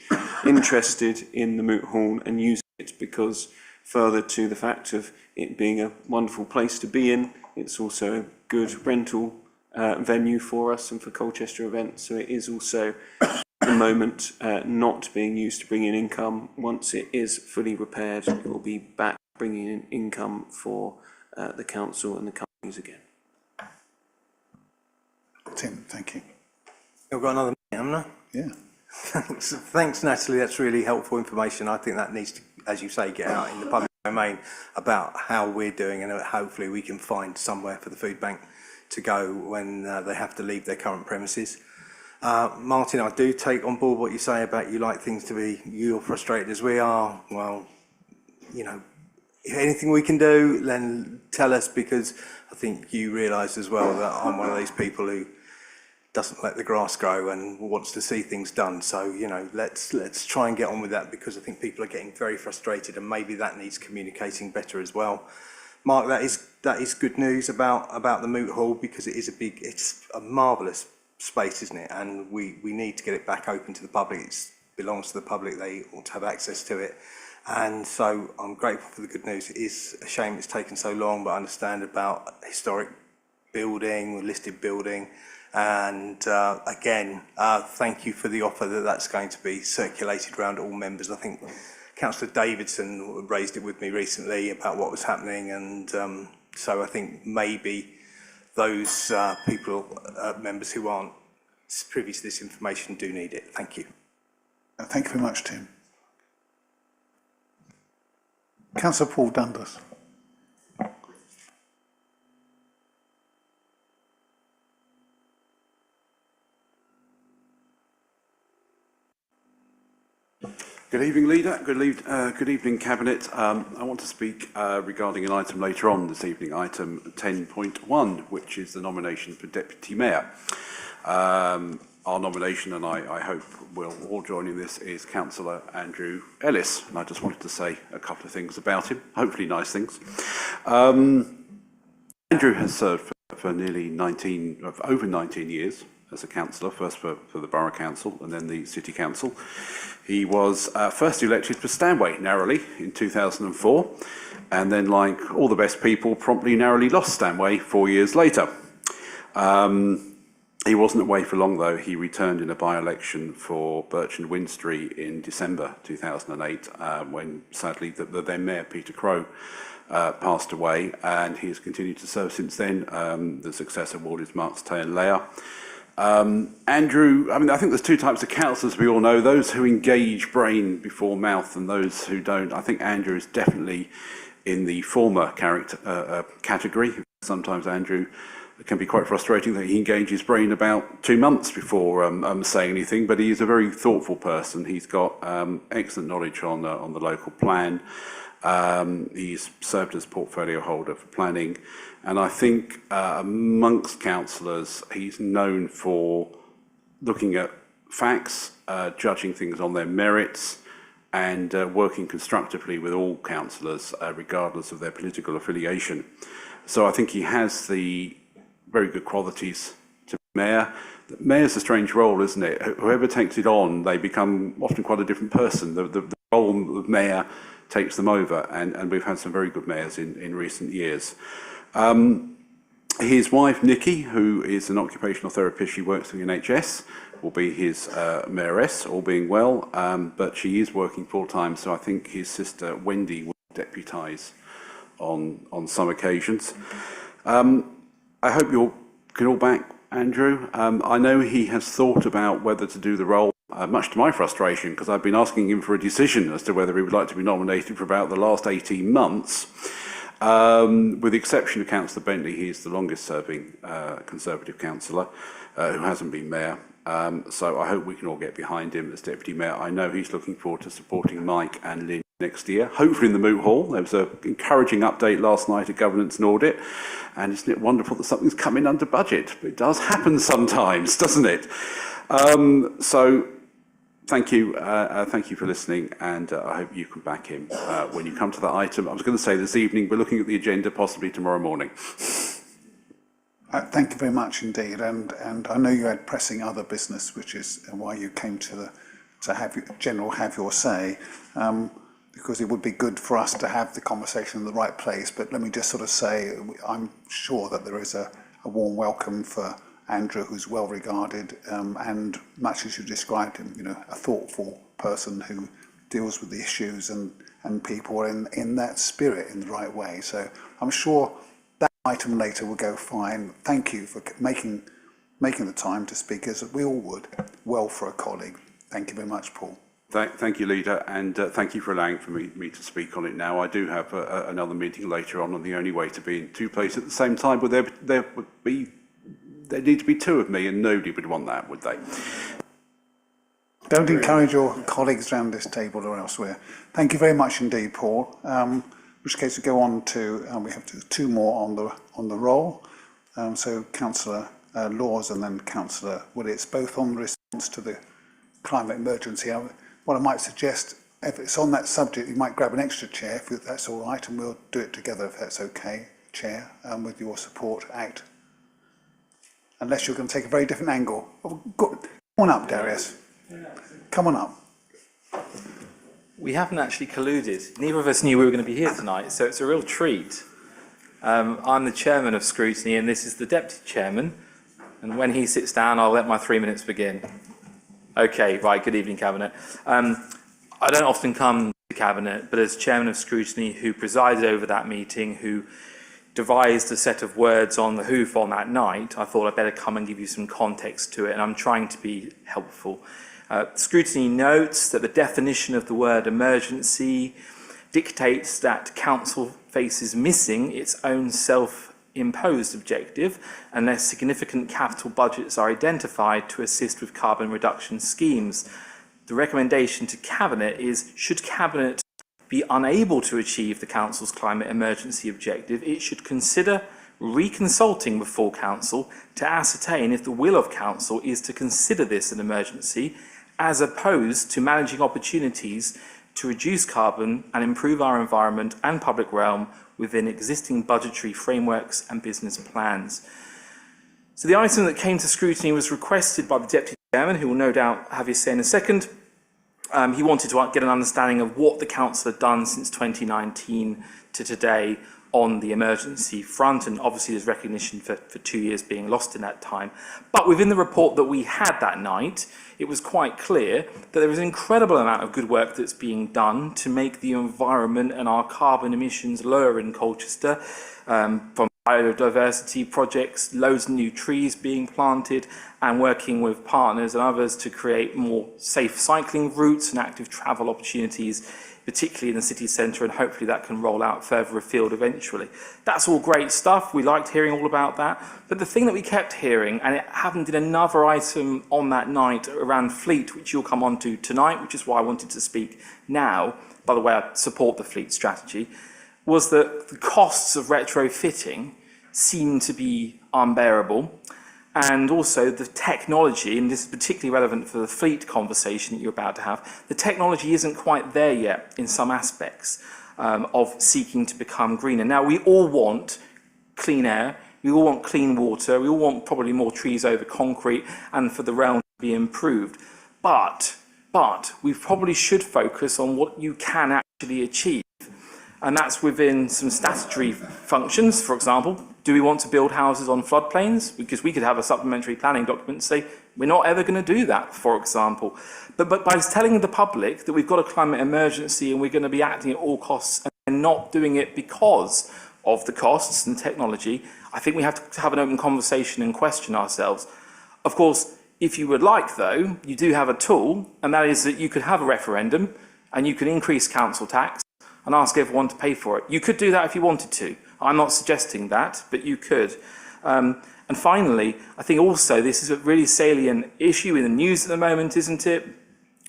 interested in the Moot Hall and using it, because further to the fact of it being a wonderful place to be in, it's also a good rental venue for us and for Colchester events. So it is also at the moment not being used to bring in income. Once it is fully repaired, it will be back bringing in income for the council and the companies again. Tim, thank you. You've got another minute, haven't I? Yeah. Thanks, Natalie. That's really helpful information. I think that needs to, as you say, get out in the public domain about how we're doing, and hopefully we can find somewhere for the food bank to go when they have to leave their current premises. Martin, I do take on board what you say about you like things to be, you're frustrated as we are. Well, you know, if anything we can do, then tell us, because I think you realise as well that I'm one of these people who doesn't let the grass grow and wants to see things done. So, you know, let's try and get on with that, because I think people are getting very frustrated, and maybe that needs communicating better as well. Mark, that is good news about the Moot Hall, because it's a marvellous space, isn't it? And we need to get it back open to the public. It belongs to the public. They ought to have access to it. And so I'm grateful for the good news. It is a shame it's taken so long, but I understand about historic building, listed building. And again, thank you for the offer that's going to be circulated around all members. I think Councillor Davidson raised it with me recently about what was happening, and so I think maybe those members who aren't privy to this information do need it. Thank you. Thank you very much, Tim. Councillor Paul Dundas. Good evening, Leader. Good evening, Cabinet. I want to speak regarding an item later on this evening, item 10.1, which is the nomination for Deputy Mayor. our nomination, and I hope we'll all join in this, is Councillor Andrew Ellis. And I just wanted to say a couple of things about him, hopefully nice things. Andrew has served for over 19 years as a councillor, first for the Borough Council and then the City Council. He was first elected for Stanway narrowly in 2004, and then, like all the best people, promptly narrowly lost Stanway 4 years later. He wasn't away for long though. He returned in a by-election for Birch and Winstrey in December 2008, when sadly the then Mayor Peter Crowe passed away, and he has continued to serve since then. The successor ward is Marks Tay and Layer. Andrew, I think there's two types of councillors we all know, those who engage brain before mouth and those who don't. I think Andrew is definitely in the former category. Sometimes Andrew can be quite frustrating that he engages brain about 2 months before saying anything, but he is a very thoughtful person. He's got excellent knowledge on the local plan. He's served as portfolio holder for planning, and I think amongst councillors he's known for looking at facts, judging things on their merits, and working constructively with all councillors regardless of their political affiliation. So I think he has the very good qualities to mayor. The mayor's a strange role, isn't it? Whoever takes it on, they become often quite a different person. The role of mayor takes them over, and we've had some very good mayors in recent years. His wife, Nikki, who is an occupational therapist, she works in the NHS, will be his mayoress, all being well, but she is working full-time, so I think his sister, Wendy, will deputise on some occasions. I hope you can all back Andrew. I know he has thought about whether to do the role, much to my frustration, because I've been asking him for a decision as to whether he would like to be nominated for about the last 18 months. With the exception of Councillor Bentley, he is the longest serving Conservative councillor who hasn't been mayor. So I hope we can all get behind him as Deputy Mayor. I know he's looking forward to supporting Mike and Lynn next year, hopefully in the Moot Hall. There was an encouraging update last night at Governance and Audit, and isn't it wonderful that something's coming under budget? But it does happen sometimes, doesn't it? So thank you for listening, and I hope you can back him when you come to that item. I was going to say this evening, we're looking at the agenda possibly tomorrow morning. Thank you very much indeed, and I know you had pressing other business, which is why you came to have your say, because it would be good for us to have the conversation in the right place. But let me just sort of say, I'm sure that there is a warm welcome for Andrew, who's well regarded, and much as you described him, a thoughtful person who deals with the issues and people in that spirit in the right way. So I'm sure that item later will go fine. Thank you for making the time to speak, as we all would, well for a colleague. Thank you very much, Paul. Thank you, Leader, and thank you for allowing me to speak on it now. I do have another meeting later on, and the only way to be in two places at the same time, but there need to be two of me, and nobody would want that, would they? Don't encourage your colleagues around this table or elsewhere. Thank you very much indeed, Paul. In which case we go on to, we have two more on the roll. So Councillor Laws and then Councillor Willits, both on the response to the climate emergency. What I might suggest, if it's on that subject, you might grab an extra chair, if that's all right, and we'll do it together if that's okay, Chair, with your support act. Unless you're going to take a very different angle. Come on up, Darius. Come on up. We haven't actually colluded. Neither of us knew we were going to be here tonight, so it's a real treat. I'm the chairman of scrutiny, and this is the deputy chairman. And when he sits down, I'll let my 3 minutes begin. Okay, right, good evening, Cabinet. I don't often come to Cabinet, but as chairman of scrutiny, who presided over that meeting, who devised a set of words on the hoof on that night, I thought I'd better come and give you some context to it, and I'm trying to be helpful. Scrutiny notes that the definition of the word emergency dictates that council faces missing its own self-imposed objective unless significant capital budgets are identified to assist with carbon reduction schemes. The recommendation to Cabinet is, should Cabinet be unable to achieve the Council's climate emergency objective, it should consider reconsulting with full council to ascertain if the will of council is to consider this an emergency, as opposed to managing opportunities to reduce carbon and improve our environment and public realm within existing budgetary frameworks and business plans. So the item that came to scrutiny was requested by the Deputy Chairman, who will no doubt have his say in a second. He wanted to get an understanding of what the council had done since 2019 to today on the emergency front, and obviously there's recognition for 2 years being lost in that time. But within the report that we had that night, it was quite clear that there is an incredible amount of good work that's being done to make the environment and our carbon emissions lower in Colchester, from biodiversity projects, loads of new trees being planted, and working with partners and others to create more safe cycling routes and active travel opportunities, particularly in the city centre, and hopefully that can roll out further afield eventually. That's all great stuff. We liked hearing all about that. But the thing that we kept hearing, and it happened in another item on that night around fleet, which you'll come on to tonight, which is why I wanted to speak now. By the way, I support the fleet strategy, was that the costs of retrofitting seem to be unbearable. And also the technology, and this is particularly relevant for the fleet conversation that you're about to have, the technology isn't quite there yet in some aspects of seeking to become greener. Now, we all want clean air, we all want clean water, we all want probably more trees over concrete and for the realm to be improved. But we probably should focus on what you can actually achieve. And that's within some statutory functions. For example, do we want to build houses on floodplains? Because we could have a supplementary planning document and say, we're not ever going to do that, for example. But by telling the public that we've got a climate emergency and we're going to be acting at all costs and not doing it because of the costs and technology, I think we have to have an open conversation and question ourselves. Of course, if you would like, though, you do have a tool, and that is that you could have a referendum and you can increase council tax and ask everyone to pay for it. You could do that if you wanted to. I'm not suggesting that, but you could. And finally, I think also this is a really salient issue in the news at the moment, isn't it?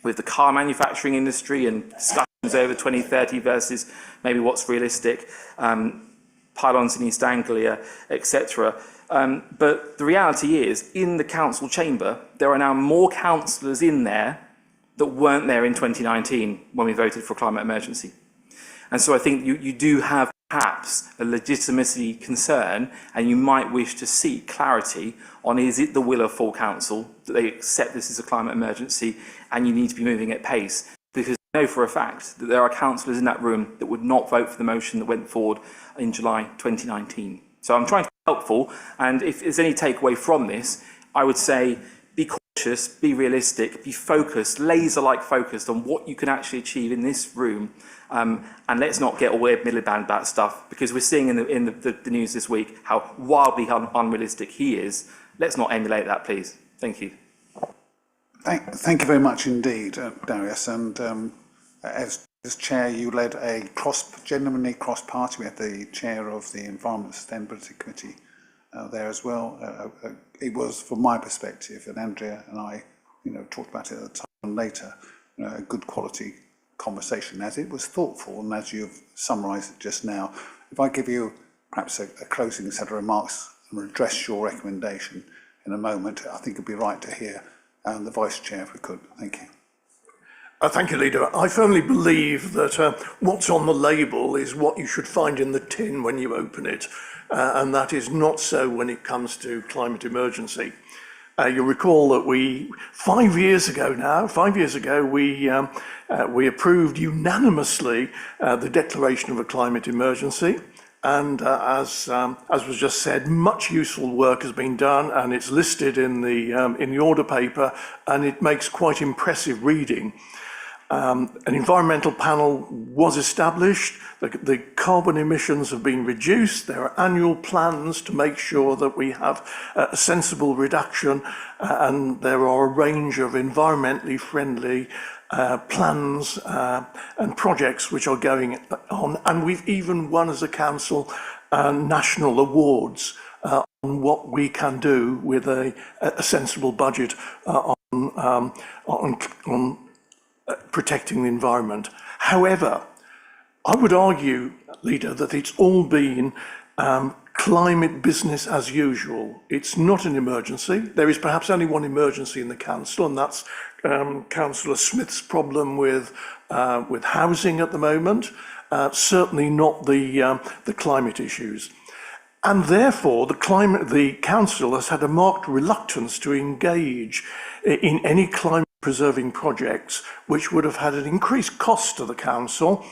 With the car manufacturing industry and discussions over 2030 versus maybe what's realistic, pylons in East Anglia, etc. But the reality is, in the council chamber, there are now more councillors in there that weren't there in 2019 when we voted for a climate emergency. And so I think you do have perhaps a legitimacy concern, and you might wish to seek clarity on, is it the will of full council that they accept this as a climate emergency and you need to be moving at pace? Because I know for a fact that there are councillors in that room that would not vote for the motion that went forward in July 2019. So I'm trying to be helpful, and if there's any takeaway from this, I would say be cautious, be realistic, be focused, laser-like focused on what you can actually achieve in this room. And let's not get all Ed Miliband about stuff, because we're seeing in the news this week how wildly unrealistic he is. Let's not emulate that, please. Thank you. Thank you very much indeed, Darius. And as chair, you led a genuinely cross-party. We had the chair of the Environment Sustainability Committee there as well. It was, from my perspective, and Andrea and I, talked about it at the time and later, a good quality conversation, as it was thoughtful, and as you've summarised it just now. If I give you perhaps a closing set of remarks and address your recommendation in a moment, I think it'd be right to hear the Vice Chair, if we could. Thank you. Thank you, Leader. I firmly believe that what's on the label is what you should find in the tin when you open it, and that is not so when it comes to climate emergency. You'll recall that 5 years ago, we approved unanimously the declaration of a climate emergency. And as was just said, much useful work has been done, and it's listed in the order paper, and it makes quite impressive reading. An environmental panel was established, the carbon emissions have been reduced, there are annual plans to make sure that we have a sensible reduction, and there are a range of environmentally friendly plans and projects which are going on, and we've even won as a council national awards on what we can do with a sensible budget on protecting the environment. However, I would argue, Leader, that it's all been climate business as usual. It's not an emergency. There is perhaps only one emergency in the council, and that's Councillor Smith's problem with housing at the moment. Certainly not the climate issues. And therefore, the council has had a marked reluctance to engage in any climate preserving projects which would have had an increased cost to the council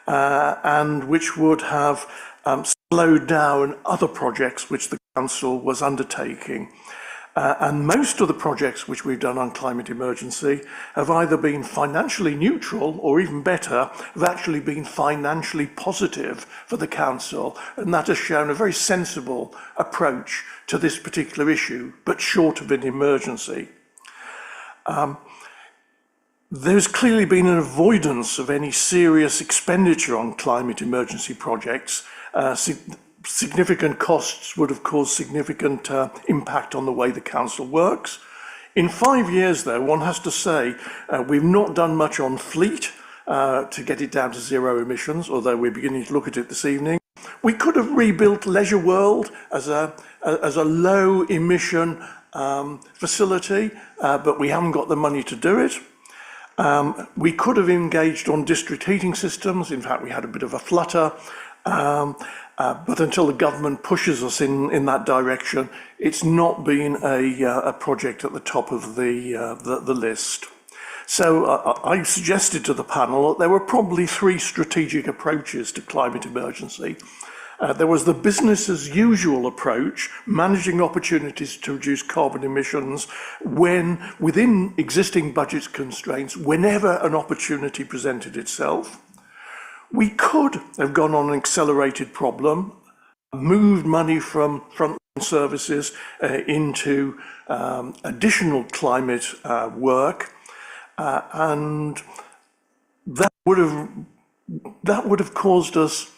and which would have slowed down other projects which the council was undertaking. And most of the projects which we've done on climate emergency have either been financially neutral or, even better, have actually been financially positive for the council. And that has shown a very sensible approach to this particular issue, but short of an emergency. There's clearly been an avoidance of any serious expenditure on climate emergency projects. Significant costs would have caused significant impact on the way the council works. In 5 years, though, one has to say we've not done much on fleet to get it down to zero emissions, although we're beginning to look at it this evening. We could have rebuilt Leisure World as a low emission facility, but we haven't got the money to do it. We could have engaged on district heating systems. In fact, we had a bit of a flutter. But until the government pushes us in that direction, it's not been a project at the top of the list. So I suggested to the panel that there were probably three strategic approaches to climate emergency. There was the business as usual approach, managing opportunities to reduce carbon emissions within existing budget constraints, whenever an opportunity presented itself. We could have gone on an accelerated problem, moved money from frontline services into additional climate work, and that would have caused us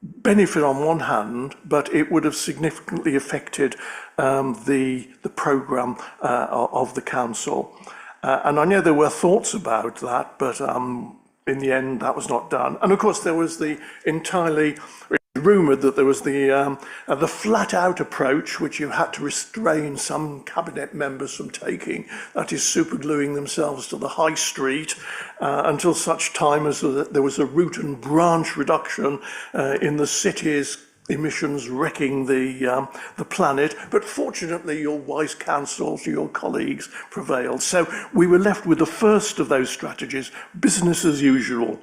benefit on one hand, but it would have significantly affected the programme of the council. And I know there were thoughts about that, but in the end, that was not done. And of course, there was the entirely rumoured that there was the flat-out approach, which you had to restrain some cabinet members from taking. That is supergluing themselves to the high street until such time as there was a root and branch reduction in the city's emissions wrecking the planet. But fortunately, your wise counsels, your colleagues prevailed. So we were left with the first of those strategies, business as usual.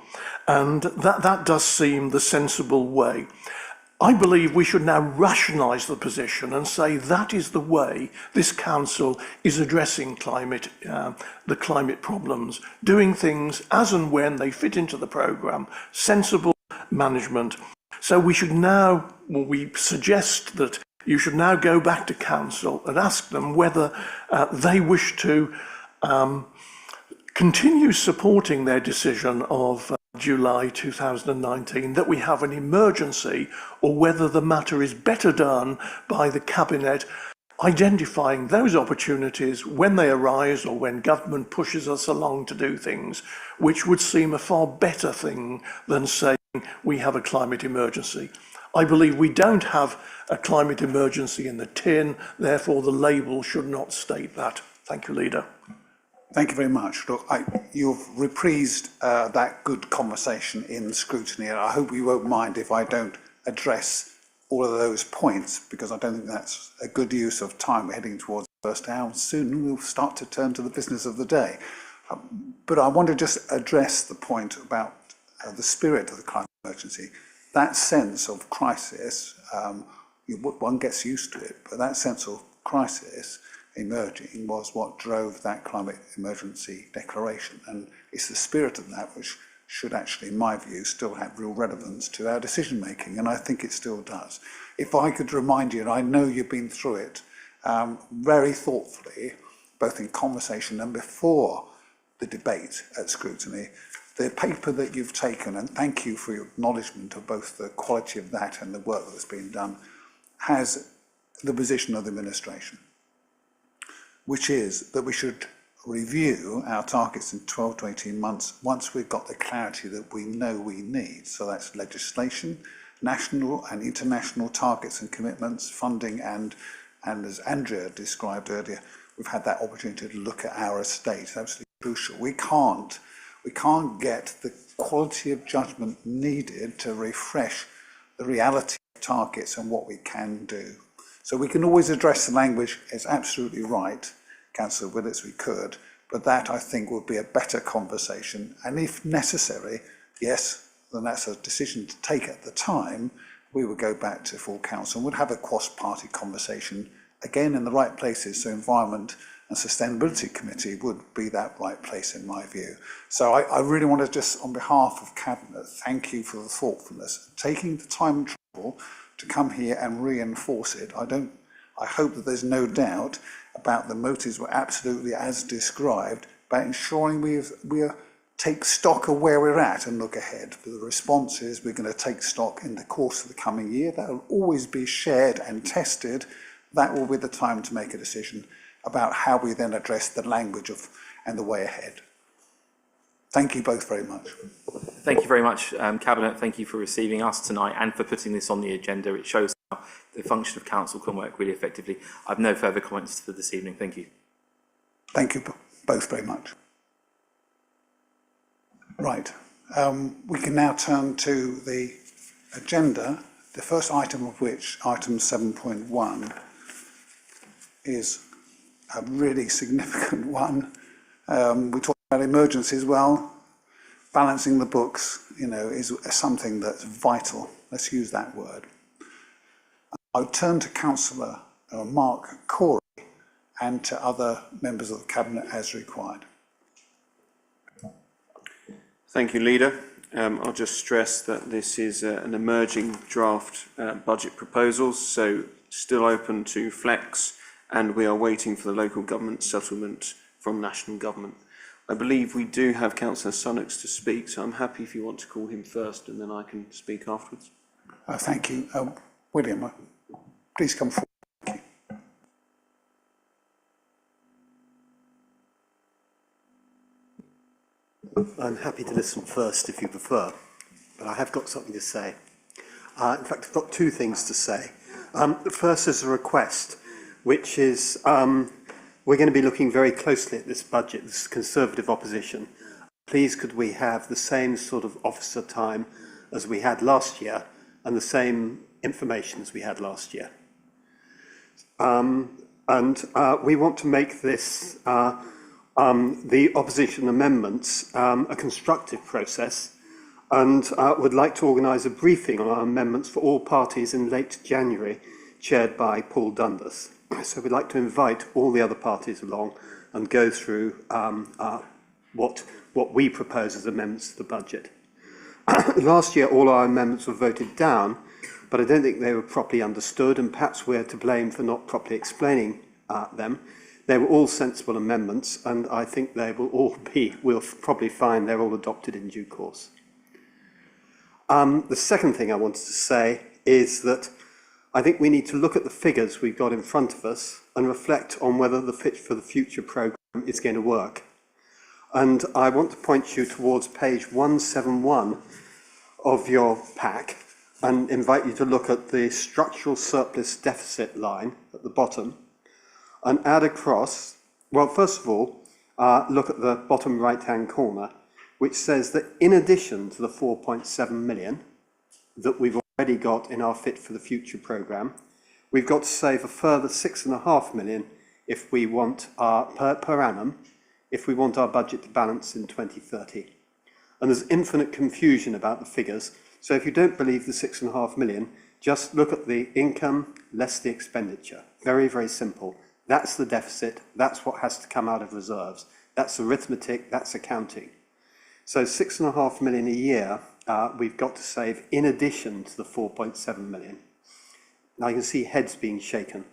And that does seem the sensible way. I believe we should now rationalise the position and say that is the way this council is addressing the climate problems, doing things as and when they fit into the programme, sensible management. So we suggest that you should now go back to council and ask them whether they wish to continue supporting their decision of July 2019 that we have an emergency, or whether the matter is better done by the cabinet identifying those opportunities when they arise or when government pushes us along to do things, which would seem a far better thing than saying we have a climate emergency. I believe we don't have a climate emergency in the tin, therefore the label should not state that. Thank you, Leader. Thank you very much. Look, you've reprised that good conversation in scrutiny, and I hope you won't mind if I don't address all of those points, because I don't think that's a good use of time. We're heading towards the first hour. Soon we'll start to turn to the business of the day. But I want to just address the point about the spirit of the climate emergency. That sense of crisis, one gets used to it, but that sense of crisis emerging was what drove that climate emergency declaration. And it's the spirit of that which should actually, in my view, still have real relevance to our decision making, and I think it still does. If I could remind you, and I know you've been through it very thoughtfully, both in conversation and before the debate at scrutiny, the paper that you've taken, and thank you for your acknowledgement of both the quality of that and the work that's been done, has the position of the administration, which is that we should review our targets in 12 to 18 months once we've got the clarity that we know we need. So that's legislation, national and international targets and commitments, funding, and as Andrea described earlier, we've had that opportunity to look at our estate. It's absolutely crucial. We can't get the quality of judgment needed to refresh the reality of targets and what we can do. So we can always address the language, it's absolutely right, Councillor Willetts, we could, but that I think would be a better conversation. And if necessary, yes, then that's a decision to take at the time. We would go back to full council and would have a cross-party conversation, again in the right places. So Environment and Sustainability Committee would be that right place in my view. So I really want to just, on behalf of Cabinet, thank you for the thoughtfulness, taking the time and trouble to come here and reinforce it. I hope that there's no doubt about the motives were absolutely as described, about ensuring we take stock of where we're at and look ahead. For the responses, we're going to take stock in the course of the coming year. That will always be shared and tested. That will be the time to make a decision about how we then address the language of and the way ahead. Thank you both very much. Thank you very much, Cabinet. Thank you for receiving us tonight and for putting this on the agenda. It shows how the function of council can work really effectively. I have no further comments for this evening. Thank you. Thank you both very much. Right, we can now turn to the agenda, the first item of which, item 7.1, is a really significant one. We talked about emergency as well. Balancing the books, is something that's vital. Let's use that word. I'll turn to Councillor Mark Corey and to other members of the Cabinet as required. Thank you, Leader. I'll just stress that this is an emerging draft budget proposal, so still open to flex, and we are waiting for the local government settlement from national government. I believe we do have Councillor Sunnox to speak, so I'm happy if you want to call him first and then I can speak afterwards. Thank you. William, please come forward. Thank you. I'm happy to listen first if you prefer, but I have got something to say. In fact, I've got two things to say. The first is a request, which is we're going to be looking very closely at this budget, this Conservative opposition. Please could we have the same sort of officer time as we had last year and the same information as we had last year. We want to make this, the opposition amendments, a constructive process, and would like to organise a briefing on our amendments for all parties in late January, chaired by Paul Dundas. So we'd like to invite all the other parties along and go through what we propose as amendments to the budget. Last year, all our amendments were voted down, but I don't think they were properly understood, and perhaps we're to blame for not properly explaining them. They were all sensible amendments, and I think they will all we'll probably find they're all adopted in due course. The second thing I wanted to say is that I think we need to look at the figures we've got in front of us and reflect on whether the Fit for the Future programme is going to work. And I want to point you towards page 171 of your pack and invite you to look at the structural surplus deficit line at the bottom and add across, well, first of all, look at the bottom right-hand corner, which says that in addition to the 4.7 million that we've already got in our Fit for the Future programme, we've got to save a further 6.5 million if we want our, per annum, if we want our budget to balance in 2030. And there's infinite confusion about the figures, so if you don't believe the 6.5 million, just look at the income less the expenditure. Very, very simple. That's the deficit, that's what has to come out of reserves. That's arithmetic, that's accounting. So 6.5 million a year we've got to save in addition to the 4.7 million. Now you can see heads being shaken,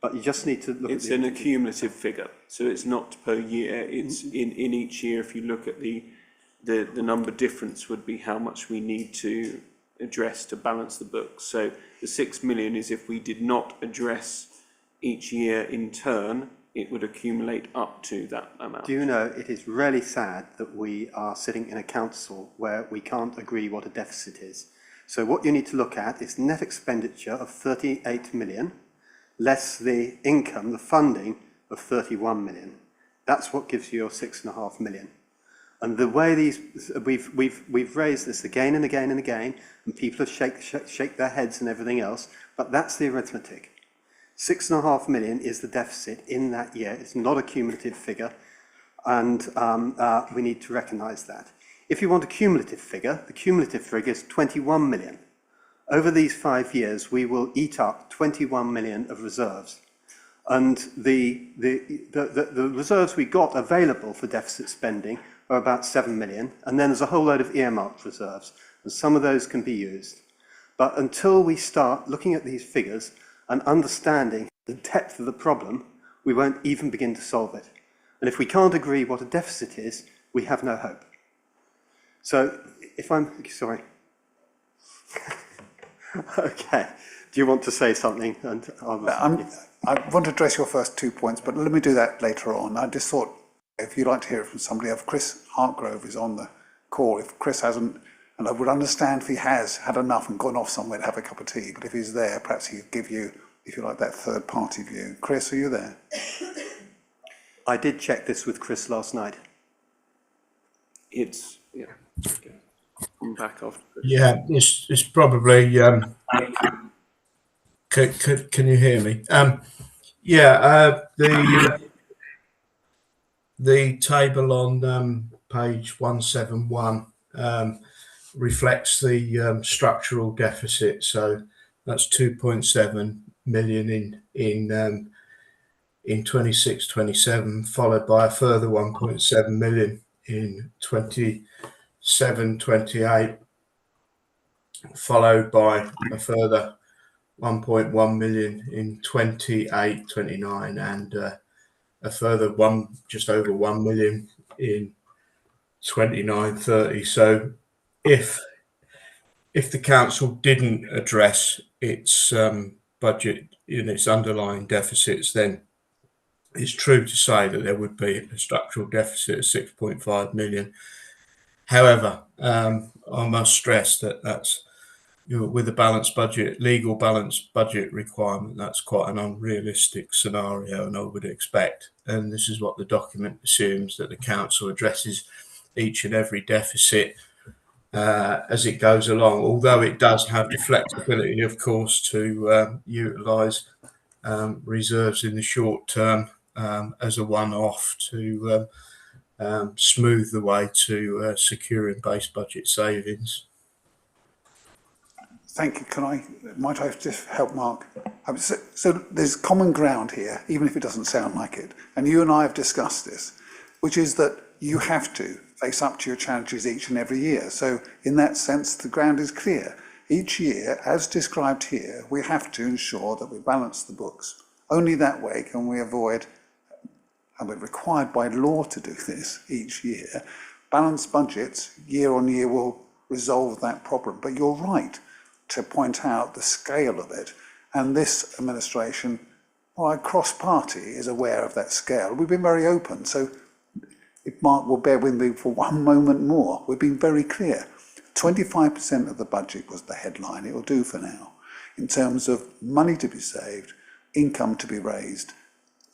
but you just need to look at it's an accumulative figure, so it's not per year, it's in each year. If you look at the number difference would be how much we need to address to balance the books. So the 6 million is if we did not address each year in turn, it would accumulate up to that amount. Do you know, it is really sad that we are sitting in a council where we can't agree what a deficit is. So what you need to look at is net expenditure of 38 million, less the income, the funding of 31 million. That's what gives you your 6.5 million. And the way we've raised this again and again and again, and people have shake their heads and everything else, but that's the arithmetic. 6.5 million is the deficit in that year. It's not a cumulative figure, and we need to recognise that. If you want a cumulative figure, the cumulative figure is 21 million. Over these 5 years, we will eat up 21 million of reserves. And the reserves we got available for deficit spending are about 7 million, and then there's a whole load of earmarked reserves, and some of those can be used. But until we start looking at these figures and understanding the depth of the problem, we won't even begin to solve it. And if we can't agree what a deficit is, we have no hope. So, if I'm, sorry. Okay, do you want to say something? And I want to address your first 2 points, but let me do that later on. I just thought, if you'd like to hear it from somebody, if Chris Hartgrove is on the call, if Chris hasn't, and I would understand if he has had enough and gone off somewhere to have a cup of tea, but if he's there, perhaps he'd give you, if you like, that third party view. Chris, are you there? I did check this with Chris last night. It's, yeah. Okay. I'm back off. Yeah, it's probably, can you hear me? The table on page 171 reflects the structural deficit. So that's 2.7 million in 26-27, followed by a further 1.7 million in 27-28, followed by a further 1.1 million in 28-29, and a further just over 1 million in 29-30. So if the council didn't address its budget in its underlying deficits, then it's true to say that there would be a structural deficit of 6.5 million. However, I must stress that that's, with a balanced budget, legal balanced budget requirement, that's quite an unrealistic scenario, and I would expect, and this is what the document assumes, that the council addresses each and every deficit as it goes along, although it does have the flexibility, of course, to utilise reserves in the short term as a one-off to smooth the way to securing base budget savings. Thank you. Might I just help Mark? So there's common ground here, even if it doesn't sound like it. And you and I have discussed this, which is that you have to face up to your challenges each and every year. So in that sense, the ground is clear. Each year, as described here, we have to ensure that we balance the books. Only that way can we avoid, and we're required by law to do this each year, balanced budgets year on year will resolve that problem. But you're right to point out the scale of it, and this administration, by cross-party, is aware of that scale. We've been very open, so if Mark will bear with me for one moment more, we've been very clear. 25% of the budget was the headline. It will do for now. In terms of money to be saved, income to be raised,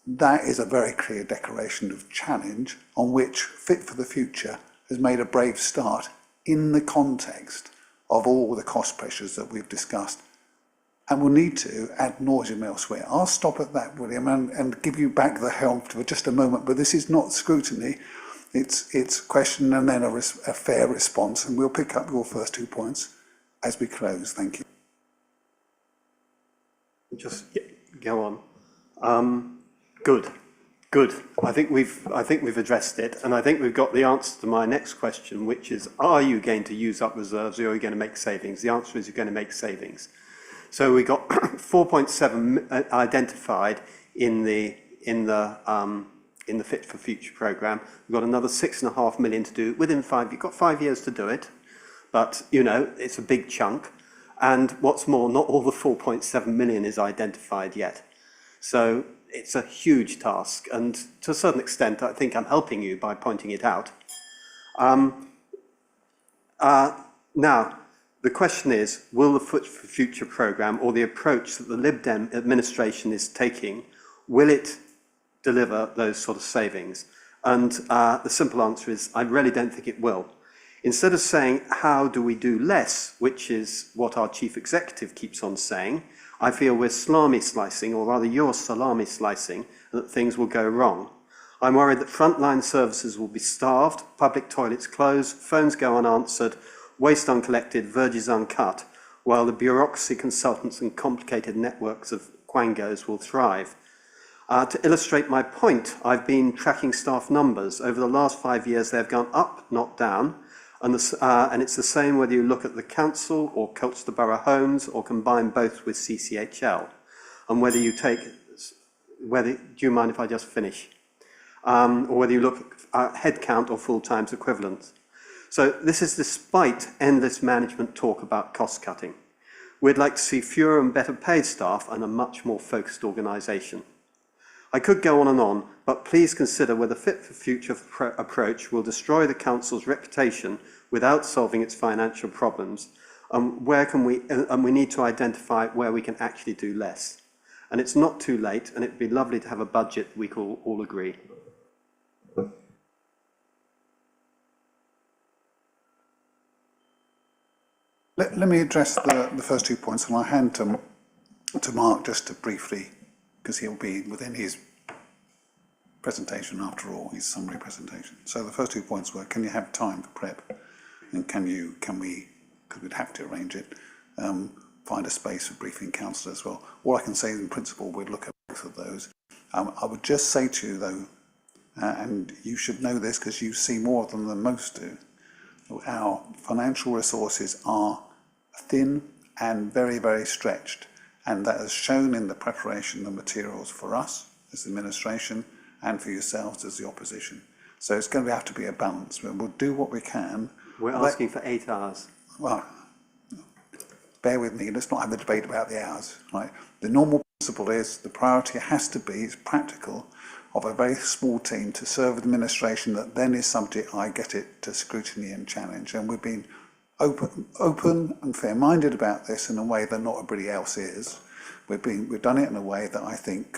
that is a very clear declaration of challenge on which Fit for the Future has made a brave start in the context of all the cost pressures that we've discussed, and we'll need to ad nauseum elsewhere. I'll stop at that, William, and give you back the helm for just a moment, but this is not scrutiny. It's question and then a fair response, and we'll pick up your first 2 points as we close. Thank you. Just go on. Good. I think we've addressed it, and I think we've got the answer to my next question, which is: are you going to use up reserves, or are you going to make savings? The answer is you're going to make savings. So we got 4.7 identified in the Fit for Future programme. We've got another 6.5 million to do within 5. You've got 5 years to do it, but it's a big chunk. And what's more, not all the 4.7 million is identified yet. So it's a huge task, and to a certain extent, I think I'm helping you by pointing it out. Now, The question is, will the Fit for Future programme, or the approach that the Lib Dem administration is taking, will it deliver those sort of savings? And the simple answer is, I really don't think it will. Instead of saying, how do we do less, which is what our chief executive keeps on saying, I feel we're salami slicing, or rather you're salami slicing, and that things will go wrong. I'm worried that frontline services will be starved, public toilets close, phones go unanswered, waste uncollected, verges uncut, while the bureaucracy consultants and complicated networks of quangos will thrive. To illustrate my point, I've been tracking staff numbers. Over the last 5 years, they've gone up, not down. And it's the same whether you look at the council or Colchester Borough Homes or combine both with CCHL. And whether you take, do you mind if I just finish? Or whether you look at headcount or full-time equivalents. So this is despite endless management talk about cost cutting. We'd like to see fewer and better paid staff and a much more focused organisation. I could go on, but please consider whether Fit for Future approach will destroy the council's reputation without solving its financial problems, and we need to identify where we can actually do less. And it's not too late, and it'd be lovely to have a budget we can all agree. Let me address the first 2 points, and I'll hand to Mark just to briefly, because he'll be within his presentation after all, his summary presentation. So the first 2 points were, can you have time for prep? And can we, because we'd have to arrange it, find a space for briefing council as well? All I can say is in principle, we'd look at both of those. I would just say to you though, and you should know this because you see more of them than most do, our financial resources are thin and very, very stretched. And that is shown in the preparation of materials for us as the administration and for yourselves as the opposition. So it's going to have to be a balance. We'll do what we can. We're asking for 8 hours. Well, bear with me. Let's not have the debate about the hours. Right? The normal principle is the priority has to be, it's practical, of a very small team to serve administration that then is subject, I get it, to scrutiny and challenge. And we've been open and fair-minded about this in a way that not everybody else is. We've done it in a way that I think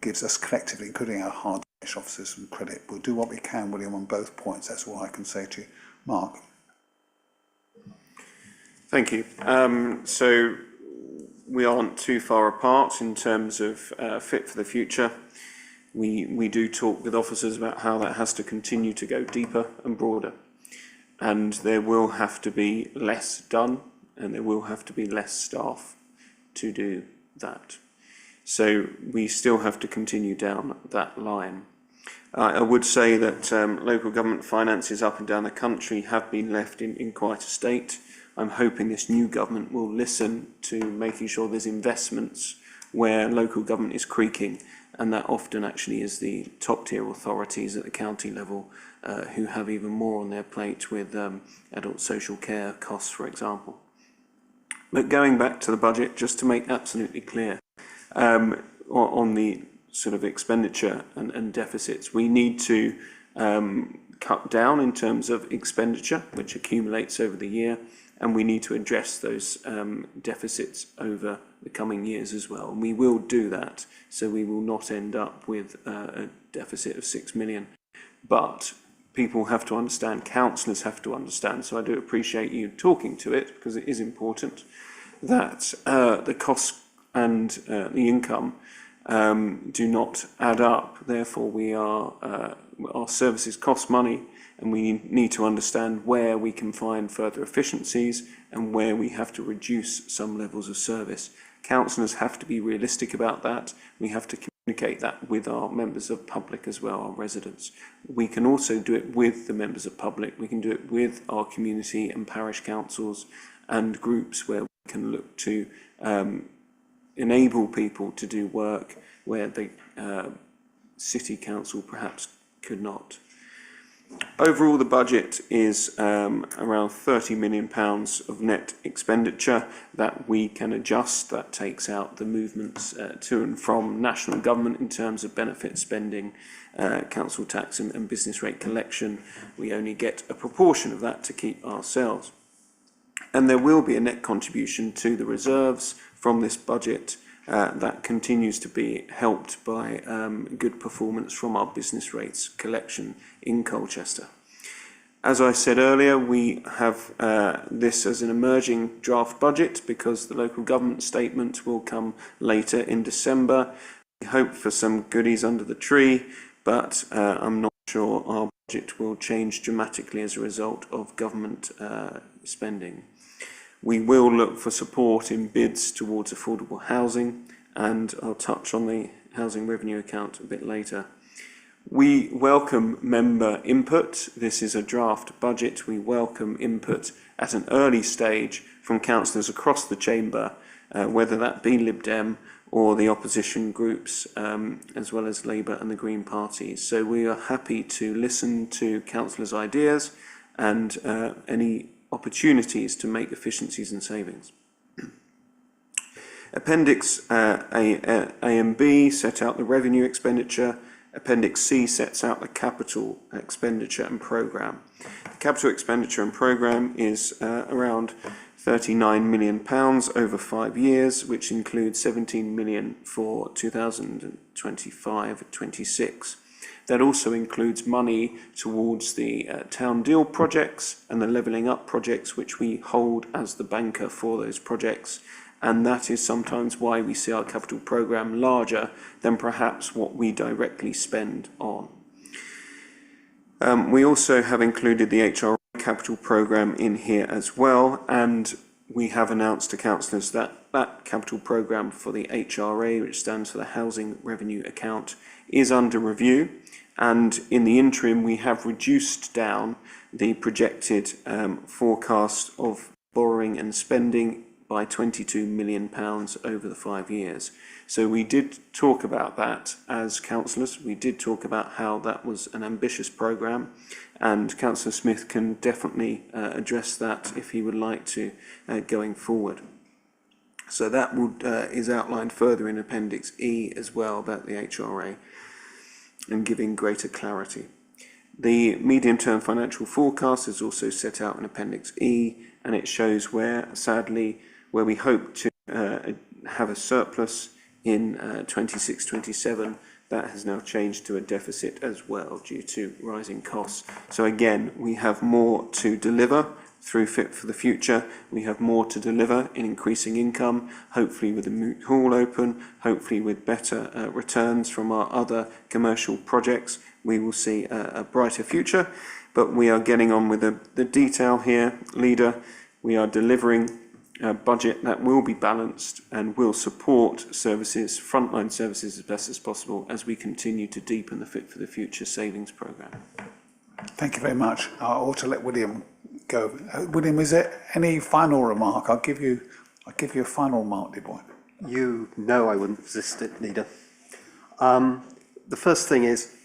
gives us collectively, including our hard officers, some credit. We'll do what we can, William, on both points. That's all I can say to you. Mark. Thank you. So we aren't too far apart in terms of Fit for the Future. We do talk with officers about how that has to continue to go deeper and broader. And there will have to be less done, and there will have to be less staff to do that. So we still have to continue down that line. I would say that local government finances up and down the country have been left in quite a state. I'm hoping this new government will listen to making sure there's investments where local government is creaking, and that often actually is the top tier authorities at the county level who have even more on their plate with adult social care costs, for example. But going back to the budget, just to make absolutely clear, on the sort of expenditure and deficits, we need to cut down in terms of expenditure, which accumulates over the year, and we need to address those deficits over the coming years as well. And we will do that, so we will not end up with a deficit of 6 million. But people have to understand, councillors have to understand, so I do appreciate you talking to it, because it is important, that the costs and the income do not add up. Therefore, our services cost money, and we need to understand where we can find further efficiencies and where we have to reduce some levels of service. Councillors have to be realistic about that. We have to communicate that with our members of public as well, our residents. We can also do it with the members of public. We can do it with our community and parish councils and groups where we can look to enable people to do work where the city council perhaps could not. Overall, the budget is around £30 million of net expenditure that we can adjust. That takes out the movements to and from national government in terms of benefit spending, council tax and business rate collection. We only get a proportion of that to keep ourselves. And there will be a net contribution to the reserves from this budget that continues to be helped by good performance from our business rates collection in Colchester. As I said earlier, we have this as an emerging draft budget because the local government statement will come later in December. We hope for some goodies under the tree, but I'm not sure our budget will change dramatically as a result of government spending. We will look for support in bids towards affordable housing, and I'll touch on the housing revenue account a bit later. We welcome member input. This is a draft budget. We welcome input at an early stage from councillors across the chamber, whether that be Lib Dem or the opposition groups, as well as Labour and the Green parties. So we are happy to listen to councillors' ideas and any opportunities to make efficiencies and savings. Appendix A and B set out the revenue expenditure. Appendix C sets out the capital expenditure and programme. The capital expenditure and programme is around £39 million over 5 years, which includes 17 million for 2025-26. That also includes money towards the town deal projects and the levelling up projects, which we hold as the banker for those projects. And that is sometimes why we see our capital programme larger than perhaps what we directly spend on. We also have included the HRA capital programme in here as well, and we have announced to councillors that that capital programme for the HRA, which stands for the Housing Revenue Account, is under review, and in the interim we have reduced down the projected forecast of borrowing and spending by £22 million over the 5 years. So we did talk about that as councillors. We did talk about how that was an ambitious programme, and Councillor Smith can definitely address that if he would like to going forward. So that is outlined further in Appendix E as well about the HRA and giving greater clarity. The medium-term financial forecast is also set out in Appendix E, and it shows where, sadly, where we hope to have a surplus in 26-27, that has now changed to a deficit as well due to rising costs. So again, we have more to deliver through Fit for the Future. We have more to deliver in increasing income, hopefully with the Moot Hall open, hopefully with better returns from our other commercial projects. We will see a brighter future, but we are getting on with the detail here, Leader. We are delivering a budget that will be balanced and will support services, frontline services as best as possible as we continue to deepen the Fit for the Future savings programme. Thank you very much. I ought to let William go. William, is there any final remark? I'll give you a final remark, dear boy. You know I wouldn't resist it, Leader. The first thing is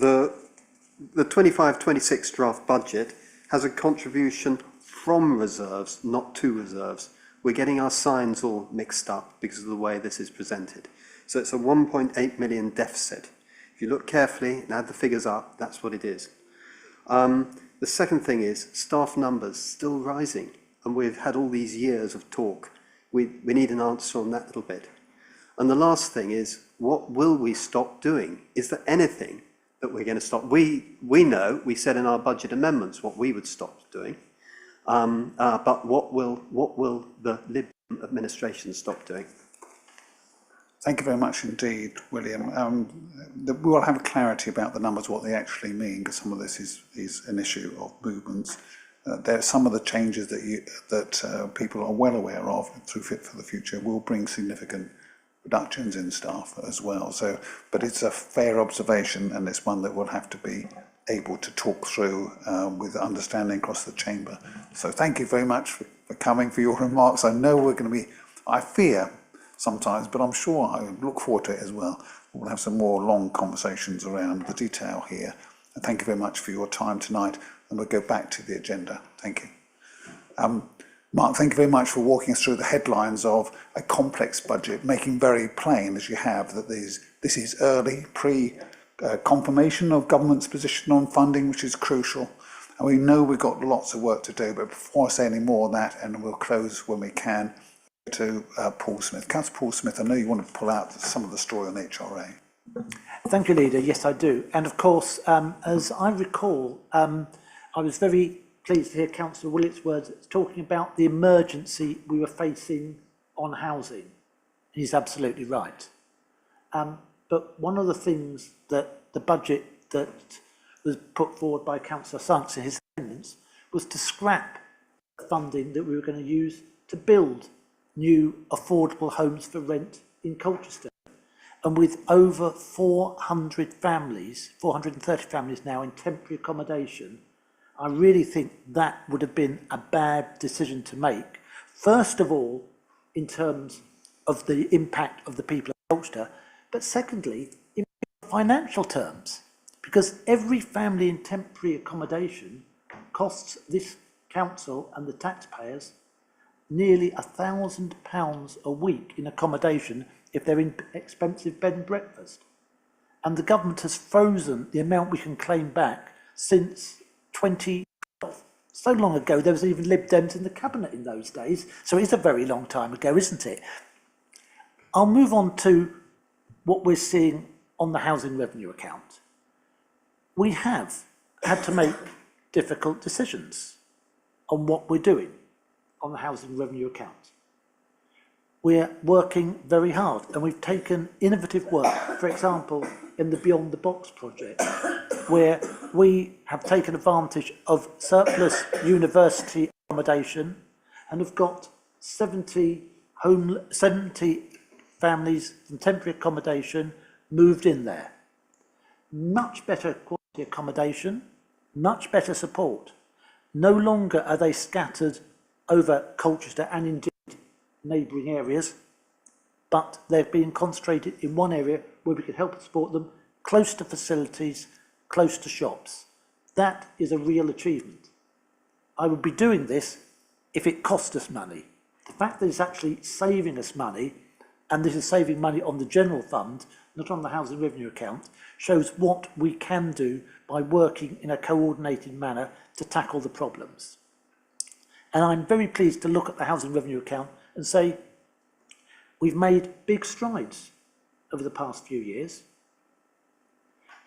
the 25-26 draft budget has a contribution from reserves, not to reserves. We're getting our signs all mixed up because of the way this is presented. So it's a 1.8 million deficit. If you look carefully and add the figures up, that's what it is. The second thing is staff numbers still rising, and we've had all these years of talk. We need an answer on that little bit. And the last thing is, what will we stop doing? Is there anything that we're going to stop? We know, we said in our budget amendments what we would stop doing. But what will the Lib administration stop doing? Thank you very much indeed, William. We will have clarity about the numbers, what they actually mean, because some of this is an issue of movements. There are some of the changes that people are well aware of through Fit for the Future will bring significant reductions in staff as well. So, but it's a fair observation, and it's one that we'll have to be able to talk through with understanding across the chamber. So thank you very much for coming, for your remarks. I know we're going to be, I fear sometimes, but I'm sure I look forward to it as well. We'll have some more long conversations around the detail here. And thank you very much for your time tonight. And we'll go back to the agenda. Thank you. Mark, thank you very much for walking us through the headlines of a complex budget, making very plain, as you have, that this is early, confirmation of government's position on funding, which is crucial. And we know we've got lots of work to do, but before I say any more on that, and we'll close when we can, to Paul Smith. Councillor Paul Smith, I know you want to pull out some of the story on HRA. Thank you, Leader. Yes, I do. And of course, as I recall, I was very pleased to hear Councillor Willett's words talking about the emergency we were facing on housing. He's absolutely right. But one of the things that the budget that was put forward by Councillor Sanks in his amendments was to scrap funding that we were going to use to build new affordable homes for rent in Colchester. And with over 400 families, 430 families now in temporary accommodation, I really think that would have been a bad decision to make. First of all, in terms of the impact of the people of Colchester, but secondly, in financial terms, because every family in temporary accommodation costs this council and the taxpayers nearly £1,000 a week in accommodation if they're in expensive bed and breakfast. And the government has frozen the amount we can claim back since 2012. So long ago, there was even Lib Dems in the cabinet in those days. So it's a very long time ago, isn't it? I'll move on to what we're seeing on the housing revenue account. We have had to make difficult decisions on what we're doing on the housing revenue account. We're working very hard, and we've taken innovative work, for example, in the Beyond the Box project, where we have taken advantage of surplus university accommodation and have got 70 families from temporary accommodation moved in there. Much better quality accommodation, much better support. No longer are they scattered over Colchester and indeed neighbouring areas, but they're being concentrated in one area where we can help and support them, close to facilities, close to shops. That is a real achievement. I would be doing this if it cost us money. The fact that it's actually saving us money, and this is saving money on the general fund, not on the housing revenue account, shows what we can do by working in a coordinated manner to tackle the problems. And I'm very pleased to look at the housing revenue account and say, we've made big strides over the past few years.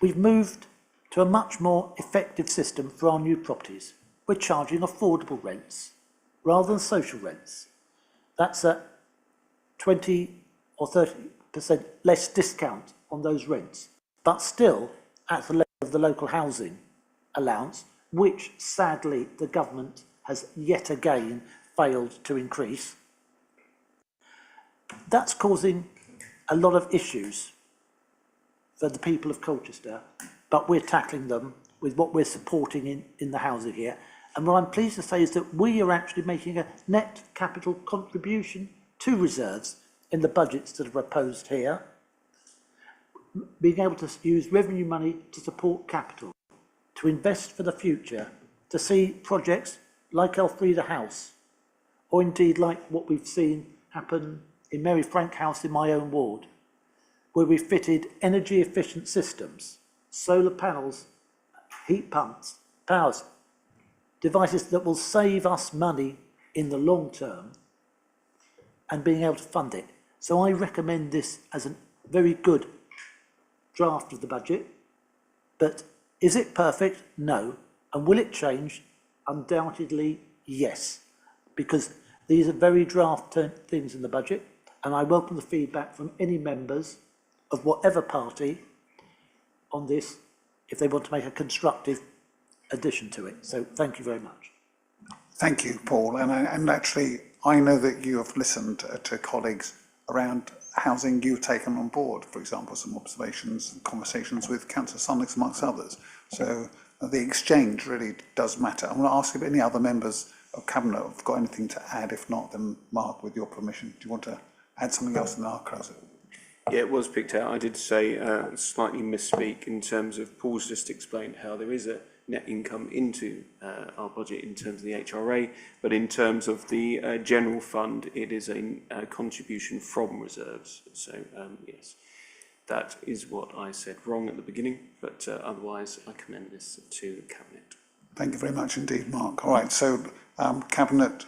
We've moved to a much more effective system for our new properties. We're charging affordable rents rather than social rents. That's a 20 or 30% less discount on those rents, but still at the level of the local housing allowance, which sadly the government has yet again failed to increase. That's causing a lot of issues for the people of Colchester, but we're tackling them with what we're supporting in the housing here. And what I'm pleased to say is that we are actually making a net capital contribution to reserves in the budgets that are proposed here, being able to use revenue money to support capital, to invest for the future, to see projects like Elfrida House, or indeed like what we've seen happen in Mary Frank House in my own ward, where we fitted energy efficient systems, solar panels, heat pumps, powers, devices that will save us money in the long term, and being able to fund it. So I recommend this as a very good draft of the budget, but is it perfect? No. And will it change? Undoubtedly, yes, because these are very draft things in the budget, and I welcome the feedback from any members of whatever party on this if they want to make a constructive addition to it. So thank you very much. Thank you, Paul. And actually, I know that you have listened to colleagues around housing you've taken on board, for example, some observations and conversations with Councillor Sonics amongst others. So the exchange really does matter. I want to ask if any other members of Cabinet have got anything to add. If not, then Mark, with your permission, do you want to add something else and then I'll close it? Yeah, it was picked out. I did say slightly misspeak in terms of Paul's just explained how there is a net income into our budget in terms of the HRA, but in terms of the general fund, it is a contribution from reserves. So yes, that is what I said wrong at the beginning, but otherwise I commend this to Cabinet. Thank you very much indeed, Mark. All right, so Cabinet,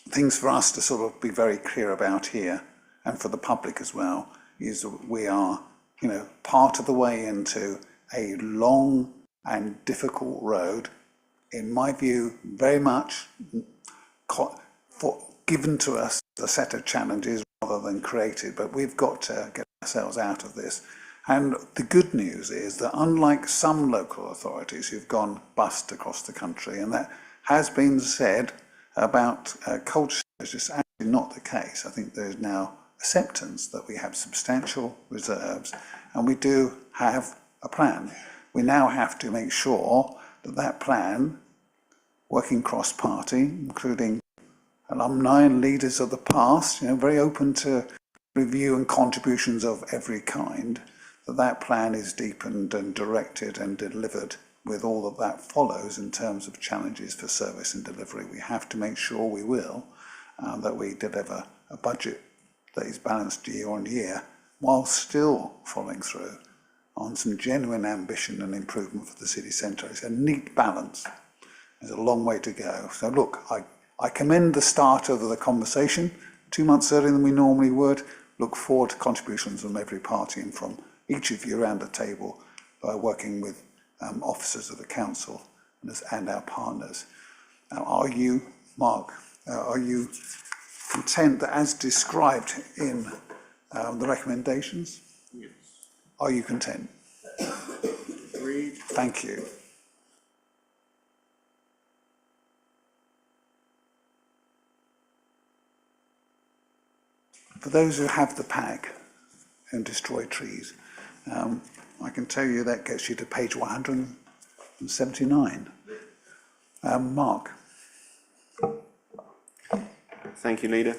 things for us to sort of be very clear about here, and for the public as well, is that we are, part of the way into a long and difficult road. In my view, very much given to us a set of challenges rather than created, but we've got to get ourselves out of this. And the good news is that unlike some local authorities who've gone bust across the country, and that has been said about Colchester, is just actually not the case. I think there's now acceptance that we have substantial reserves and we do have a plan. We now have to make sure that that plan, working cross-party, including alumni and leaders of the past, very open to review and contributions of every kind, that plan is deepened and directed and delivered with all of that follows in terms of challenges for service and delivery. We have to make sure we will, that we deliver a budget that is balanced year on year while still following through on some genuine ambition and improvement for the city centre. It's a neat balance. There's a long way to go. So look, I commend the start of the conversation 2 months earlier than we normally would. Look forward to contributions from every party and from each of you around the table by working with officers of the council and our partners. Now, are you, Mark, are you content that as described in the recommendations? Yes. Are you content? Agreed. Thank you. For those who have the pack and destroy trees, I can tell you that gets you to page 179. Mark. Thank you, Leader.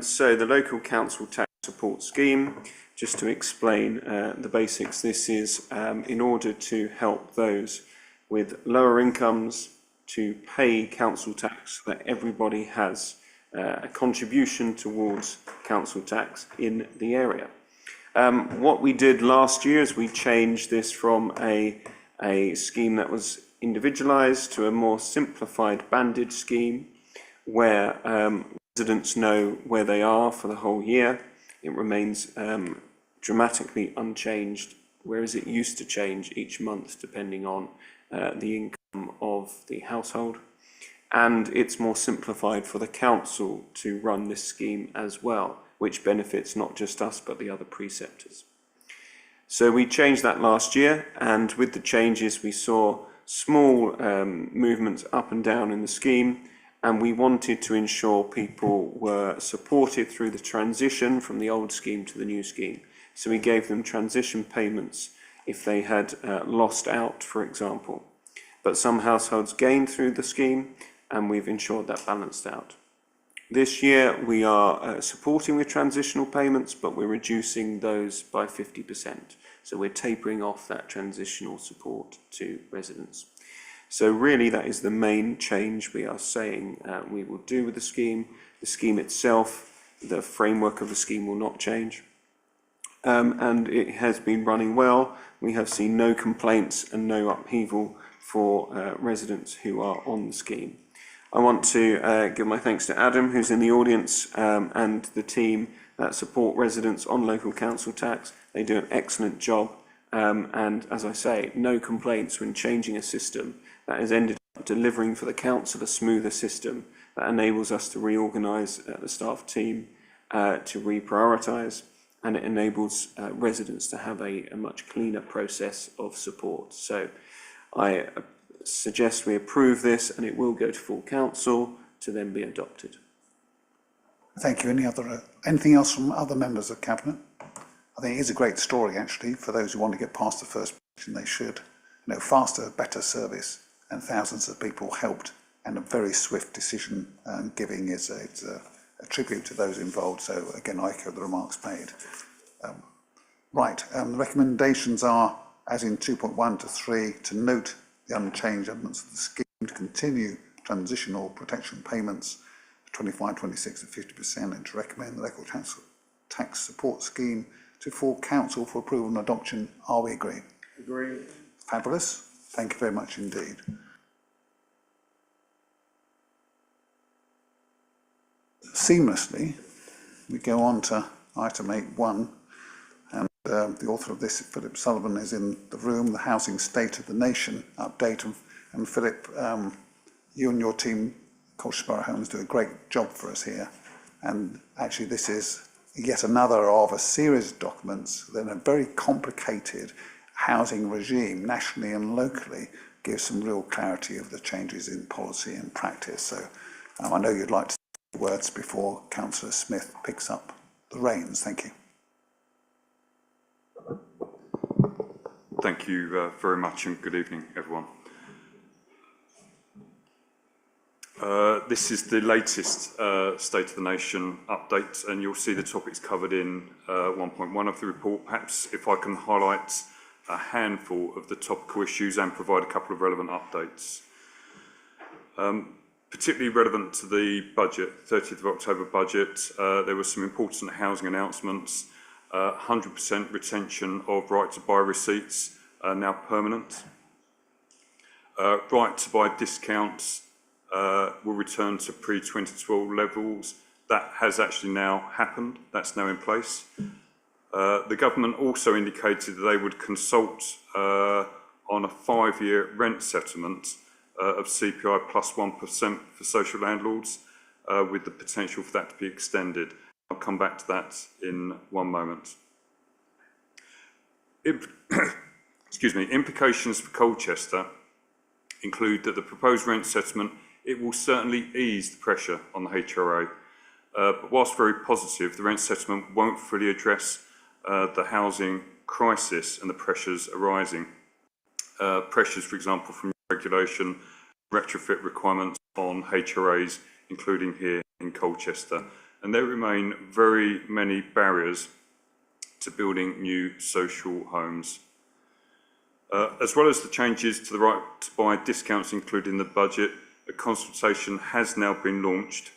So the Local Council Tax Support Scheme, just to explain the basics, this is in order to help those with lower incomes to pay council tax, so that everybody has a contribution towards council tax in the area. What we did last year is we changed this from a scheme that was individualised to a more simplified banded scheme where residents know where they are for the whole year. It remains dramatically unchanged, whereas it used to change each month depending on the income of the household. And it's more simplified for the council to run this scheme as well, which benefits not just us but the other preceptors. So we changed that last year, and with the changes we saw small movements up and down in the scheme, and we wanted to ensure people were supported through the transition from the old scheme to the new scheme. So we gave them transition payments if they had lost out, for example. But some households gained through the scheme, and we've ensured that balanced out. This year we are supporting with transitional payments, but we're reducing those by 50%. So we're tapering off that transitional support to residents. So really that is the main change we are saying we will do with the scheme. The scheme itself, the framework of the scheme will not change. And it has been running well. We have seen no complaints and no upheaval for residents who are on the scheme. I want to give my thanks to Adam, who's in the audience, and the team that support residents on local council tax. They do an excellent job, and as I say, no complaints when changing a system that has ended up delivering for the council a smoother system that enables us to reorganise the staff team, to reprioritise, and it enables residents to have a much cleaner process of support. So I suggest we approve this, and it will go to full council to then be adopted. Thank you. Anything else from other members of Cabinet? I think it is a great story, actually, for those who want to get past the first page, and they should. Faster, better service, and thousands of people helped, and a very swift decision giving is a tribute to those involved. So again, I echo the remarks made. The recommendations are, as in 2.1 to 3, to note the unchanged elements of the scheme, to continue transitional protection payments for 25-26 at 50%, and to recommend the local tax support scheme to full council for approval and adoption. Are we agreed? Agreed. Fabulous. Thank you very much indeed. Seamlessly, we go on to item 8.1, and the author of this, Philip Sullivan, is in the room, the Housing State of the Nation update. And Philip, you and your team, Colchester Borough Homes, do a great job for us here. And actually this is yet another of a series of documents that a very complicated housing regime, nationally and locally, gives some real clarity of the changes in policy and practice. So I know you'd like to say words before Councillor Smith picks up the reins. Thank you. Thank you very much, and good evening, everyone. This is the latest State of the Nation update, and you'll see the topics covered in 1.1 of the report. Perhaps if I can highlight a handful of the topical issues and provide a couple of relevant updates. Particularly relevant to the budget, 30th of October budget, there were some important housing announcements. 100% retention of right to buy receipts now permanent. Right to buy discounts will return to pre-2012 levels. That has actually now happened. That's now in place. The government also indicated that they would consult on a 5-year rent settlement of CPI plus 1% for social landlords, with the potential for that to be extended. I'll come back to that in one moment. Excuse me. Implications for Colchester include that the proposed rent settlement, it will certainly ease the pressure on the HRA, but whilst very positive, the rent settlement won't fully address the housing crisis and the pressures arising. Pressures, for example, from regulation, retrofit requirements on HRAs, including here in Colchester. And there remain very many barriers to building new social homes. As well as the changes to the right to buy discounts included in the budget, a consultation has now been launched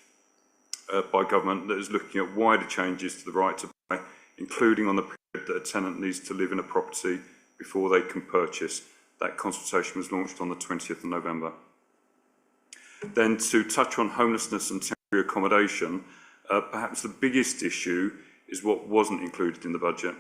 by government that is looking at wider changes to the right to buy, including on the period that a tenant needs to live in a property before they can purchase. That consultation was launched on the 20th of November. Then to touch on homelessness and temporary accommodation, perhaps the biggest issue is what wasn't included in the budget.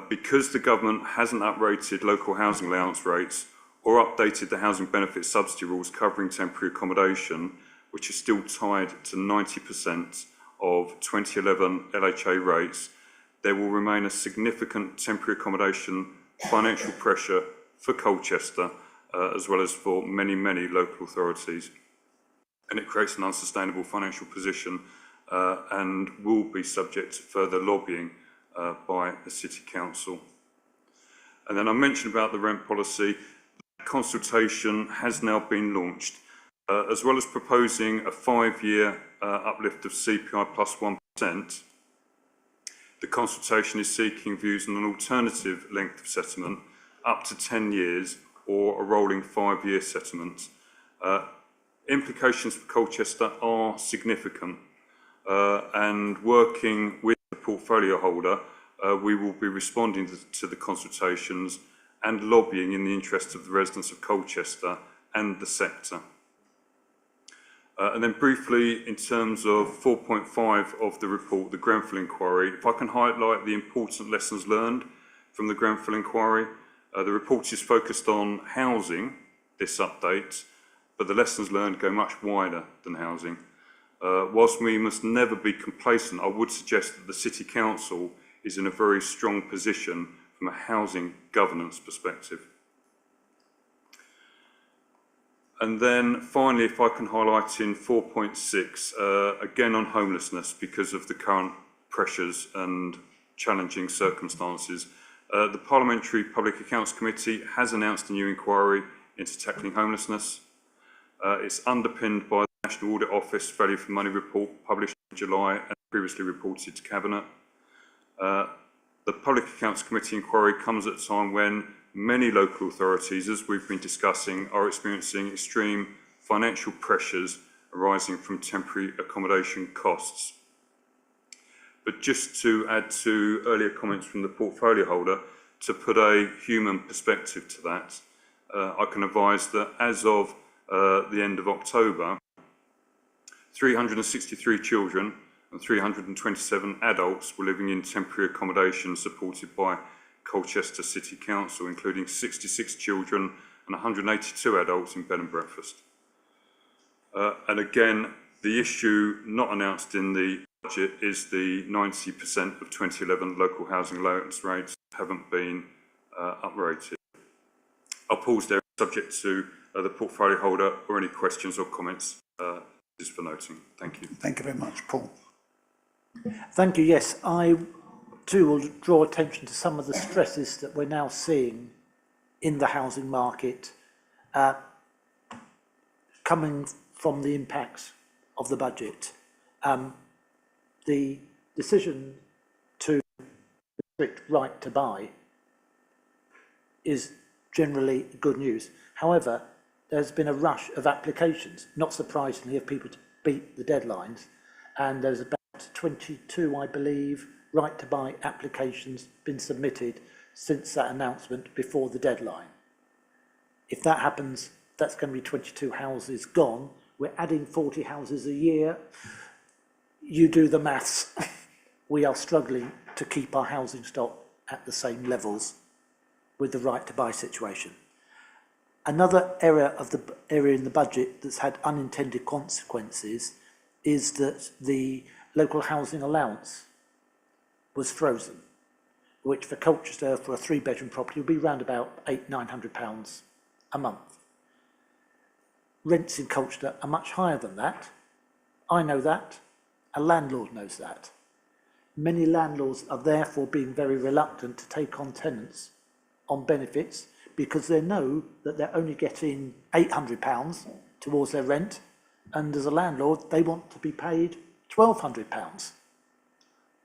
Because the government hasn't uprated local housing allowance rates or updated the housing benefit subsidy rules covering temporary accommodation, which is still tied to 90% of 2011 LHA rates, there will remain a significant temporary accommodation financial pressure for Colchester, as well as for many, many local authorities. And it creates an unsustainable financial position and will be subject to further lobbying by the City Council. And then I mentioned about the rent policy. The consultation has now been launched. As well as proposing a 5-year uplift of CPI plus 1%, the consultation is seeking views on an alternative length of settlement up to 10 years or a rolling 5-year settlement. Implications for Colchester are significant, and working with the portfolio holder, we will be responding to the consultations and lobbying in the interest of the residents of Colchester and the sector. And then briefly, in terms of 4.5 of the report, the Grenfell inquiry, if I can highlight the important lessons learned from the Grenfell inquiry. The report is focused on housing, this update, but the lessons learned go much wider than housing. Whilst we must never be complacent, I would suggest that the City Council is in a very strong position from a housing governance perspective. And then finally, if I can highlight in 4.6, again on homelessness because of the current pressures and challenging circumstances, the Parliamentary Public Accounts Committee has announced a new inquiry into tackling homelessness. It's underpinned by the National Audit Office Value for Money report published in July and previously reported to Cabinet. The Public Accounts Committee inquiry comes at a time when many local authorities, as we've been discussing, are experiencing extreme financial pressures arising from temporary accommodation costs. But just to add to earlier comments from the portfolio holder, to put a human perspective to that, I can advise that as of the end of October, 363 children and 327 adults were living in temporary accommodation supported by Colchester City Council, including 66 children and 182 adults in bed and breakfast. And again, the issue not announced in the budget is the 90% of 2011 local housing allowance rates haven't been uprated. I'll pause there, subject to the portfolio holder or any questions or comments. Just for noting. Thank you. Thank you very much, Paul. Thank you. Yes, I too will draw attention to some of the stresses that we're now seeing in the housing market coming from the impacts of the budget. The decision to restrict right to buy is generally good news. However, there's been a rush of applications, not surprisingly, of people to beat the deadlines, and there's about 22, I believe, right to buy applications been submitted since that announcement before the deadline. If that happens, that's going to be 22 houses gone. We're adding 40 houses a year. You do the maths. We are struggling to keep our housing stock at the same levels with the right to buy situation. Another area in the budget that's had unintended consequences is that the local housing allowance was frozen, which for Colchester, for a 3-bedroom property, would be around about £800–900 a month. Rents in Colchester are much higher than that. I know that. A landlord knows that. Many landlords are therefore being very reluctant to take on tenants on benefits because they know that they're only getting £800 towards their rent, and as a landlord, they want to be paid £1,200.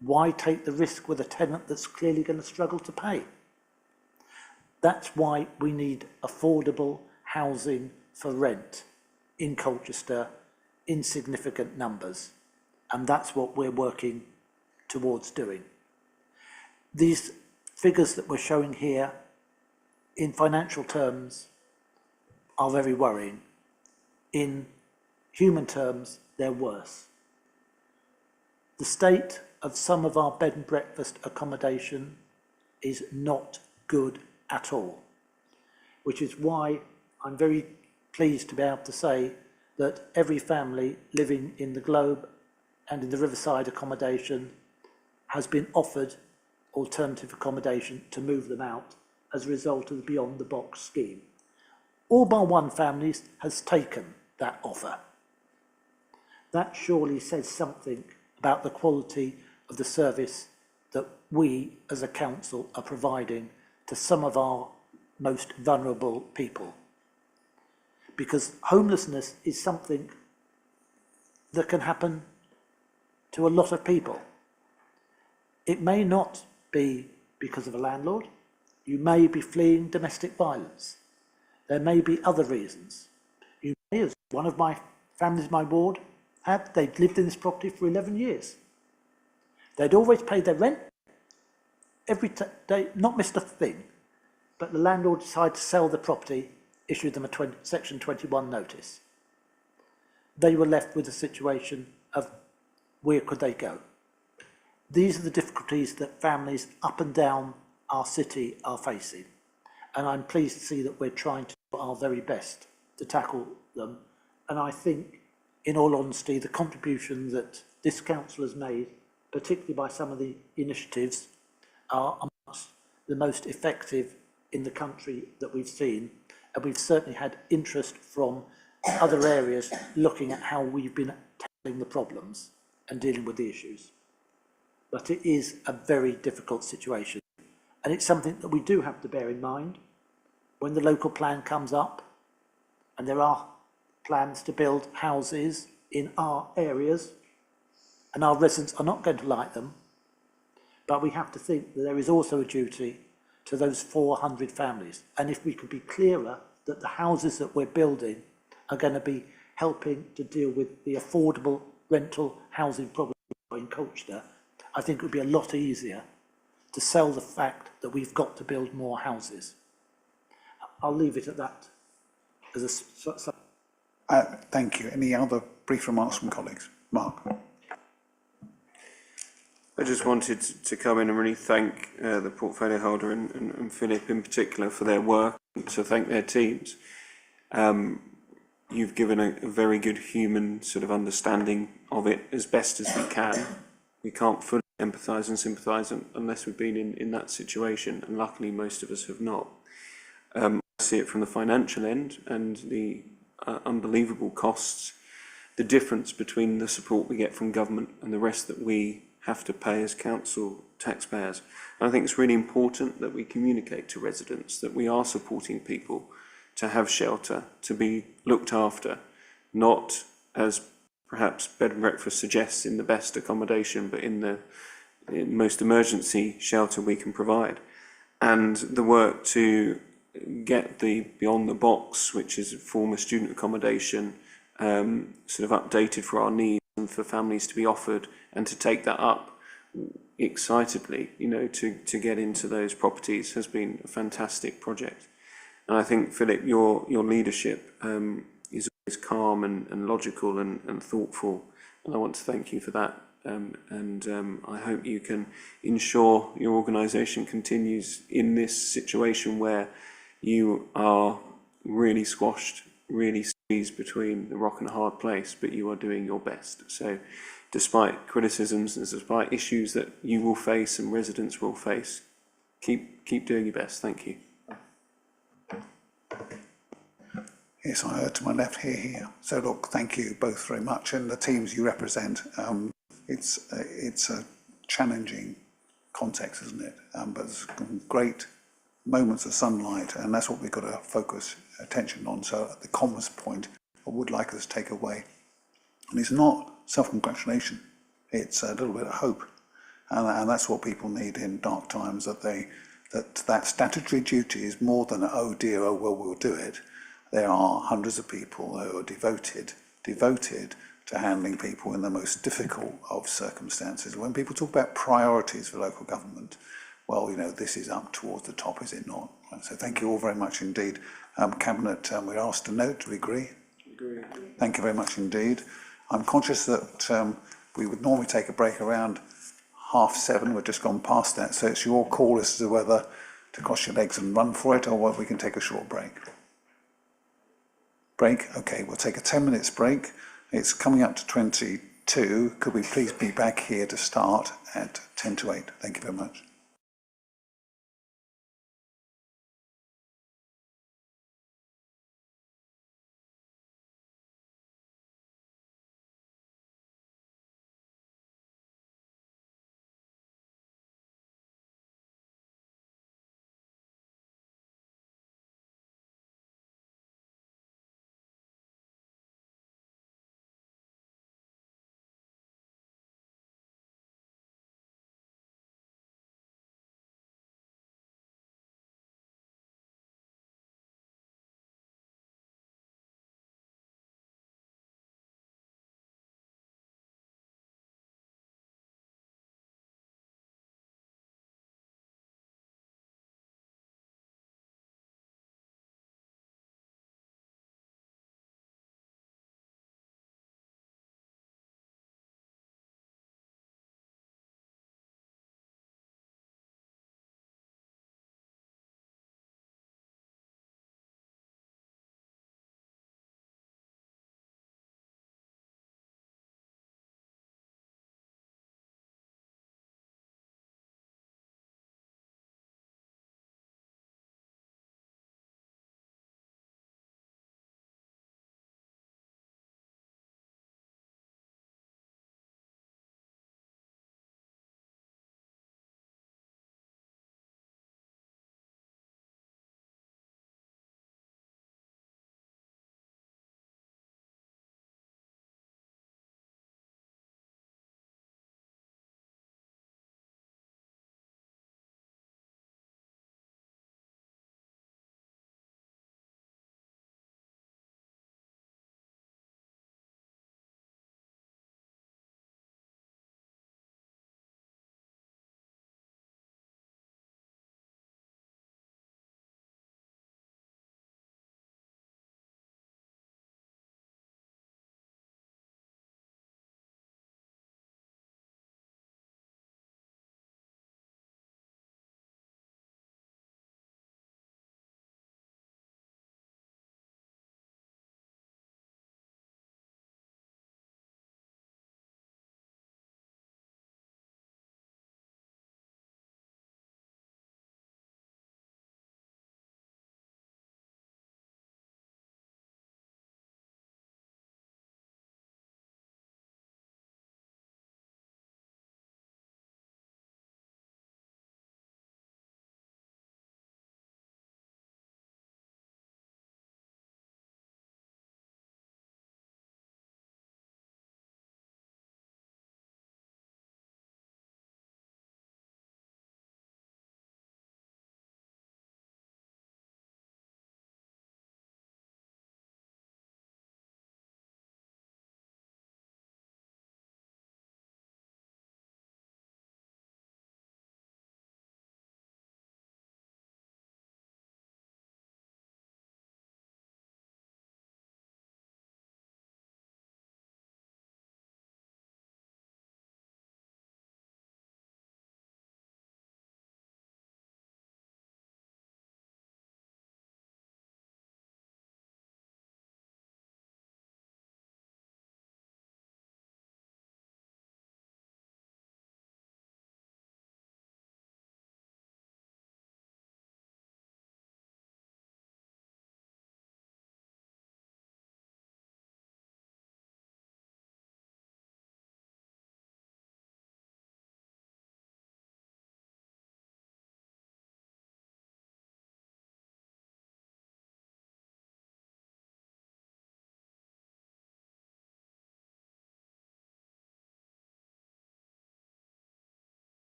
Why take the risk with a tenant that's clearly going to struggle to pay? That's why we need affordable housing for rent in Colchester in significant numbers, and that's what we're working towards doing. These figures that we're showing here in financial terms are very worrying. In human terms, they're worse. The state of some of our bed and breakfast accommodation is not good at all, which is why I'm very pleased to be able to say that every family living in the Globe and in the Riverside accommodation has been offered alternative accommodation to move them out as a result of the Beyond the Box scheme. All but one family has taken that offer. That surely says something about the quality of the service that we as a council are providing to some of our most vulnerable people. Because homelessness is something that can happen to a lot of people. It may not be because of a landlord. You may be fleeing domestic violence. There may be other reasons. You may, as one of my families in my ward had, they'd lived in this property for 11 years. They'd always paid their rent every day, not missed a thing, but the landlord decided to sell the property, issued them a Section 21 notice. They were left with a situation of where could they go? These are the difficulties that families up and down our city are facing, and I'm pleased to see that we're trying to do our very best to tackle them. And I think, in all honesty, the contribution that this council has made, particularly by some of the initiatives, are amongst the most effective in the country that we've seen, and we've certainly had interest from other areas looking at how we've been tackling the problems and dealing with the issues. But it is a very difficult situation, and it's something that we do have to bear in mind when the local plan comes up, and there are plans to build houses in our areas, and our residents are not going to like them, but we have to think that there is also a duty to those 400 families. And if we could be clearer that the houses that we're building are going to be helping to deal with the affordable rental housing problem in Colchester, I think it would be a lot easier to sell the fact that we've got to build more houses. I'll leave it at that. As a Thank you. Any other brief remarks from colleagues? Mark? I just wanted to come in and really thank the portfolio holder and Philip in particular for their work, and to thank their teams. You've given a very good human sort of understanding of it as best as we can. We can't fully empathise and sympathise unless we've been in that situation, and luckily most of us have not. I see it from the financial end and the unbelievable costs, the difference between the support we get from government and the rest that we have to pay as council taxpayers. And I think it's really important that we communicate to residents that we are supporting people to have shelter, to be looked after, not as perhaps bed and breakfast suggests in the best accommodation, but in the most emergency shelter we can provide. And the work to get the Beyond the Box, which is a former student accommodation, sort of updated for our needs and for families to be offered, and to take that up excitedly, you know, to get into those properties has been a fantastic project. And I think, Philip, your leadership is always calm and logical and thoughtful, and I want to thank you for that. I hope you can ensure your organisation continues in this situation where you are really squashed, really squeezed between the rock and a hard place, but you are doing your best. So despite criticisms and despite issues that you will face and residents will face, keep doing your best. Thank you. Yes, I heard to my left, here. So look, thank you both very much, and the teams you represent. It's a challenging context, isn't it? But there's great moments of sunlight, and that's what we've got to focus attention on. So at the commerce point, I would like us to take away, and it's not self-congratulation, it's a little bit of hope, and that's what people need in dark times, that statutory duty is more than oh dear, oh well, we'll do it. There are hundreds of people who are devoted to handling people in the most difficult of circumstances. When people talk about priorities for local government, well, you know, this is up towards the top, is it not? So thank you all very much indeed. Cabinet, we're asked to note, do we agree? Agree. Thank you very much indeed. I'm conscious that we would normally take a break around 7:30. We've just gone past that, so it's your call as to whether to cross your legs and run for it, or whether we can take a short break. Break? Okay, we'll take a 10 minutes break. It's coming up to 22. Could we please be back here to start at 10 to 8? Thank you very much.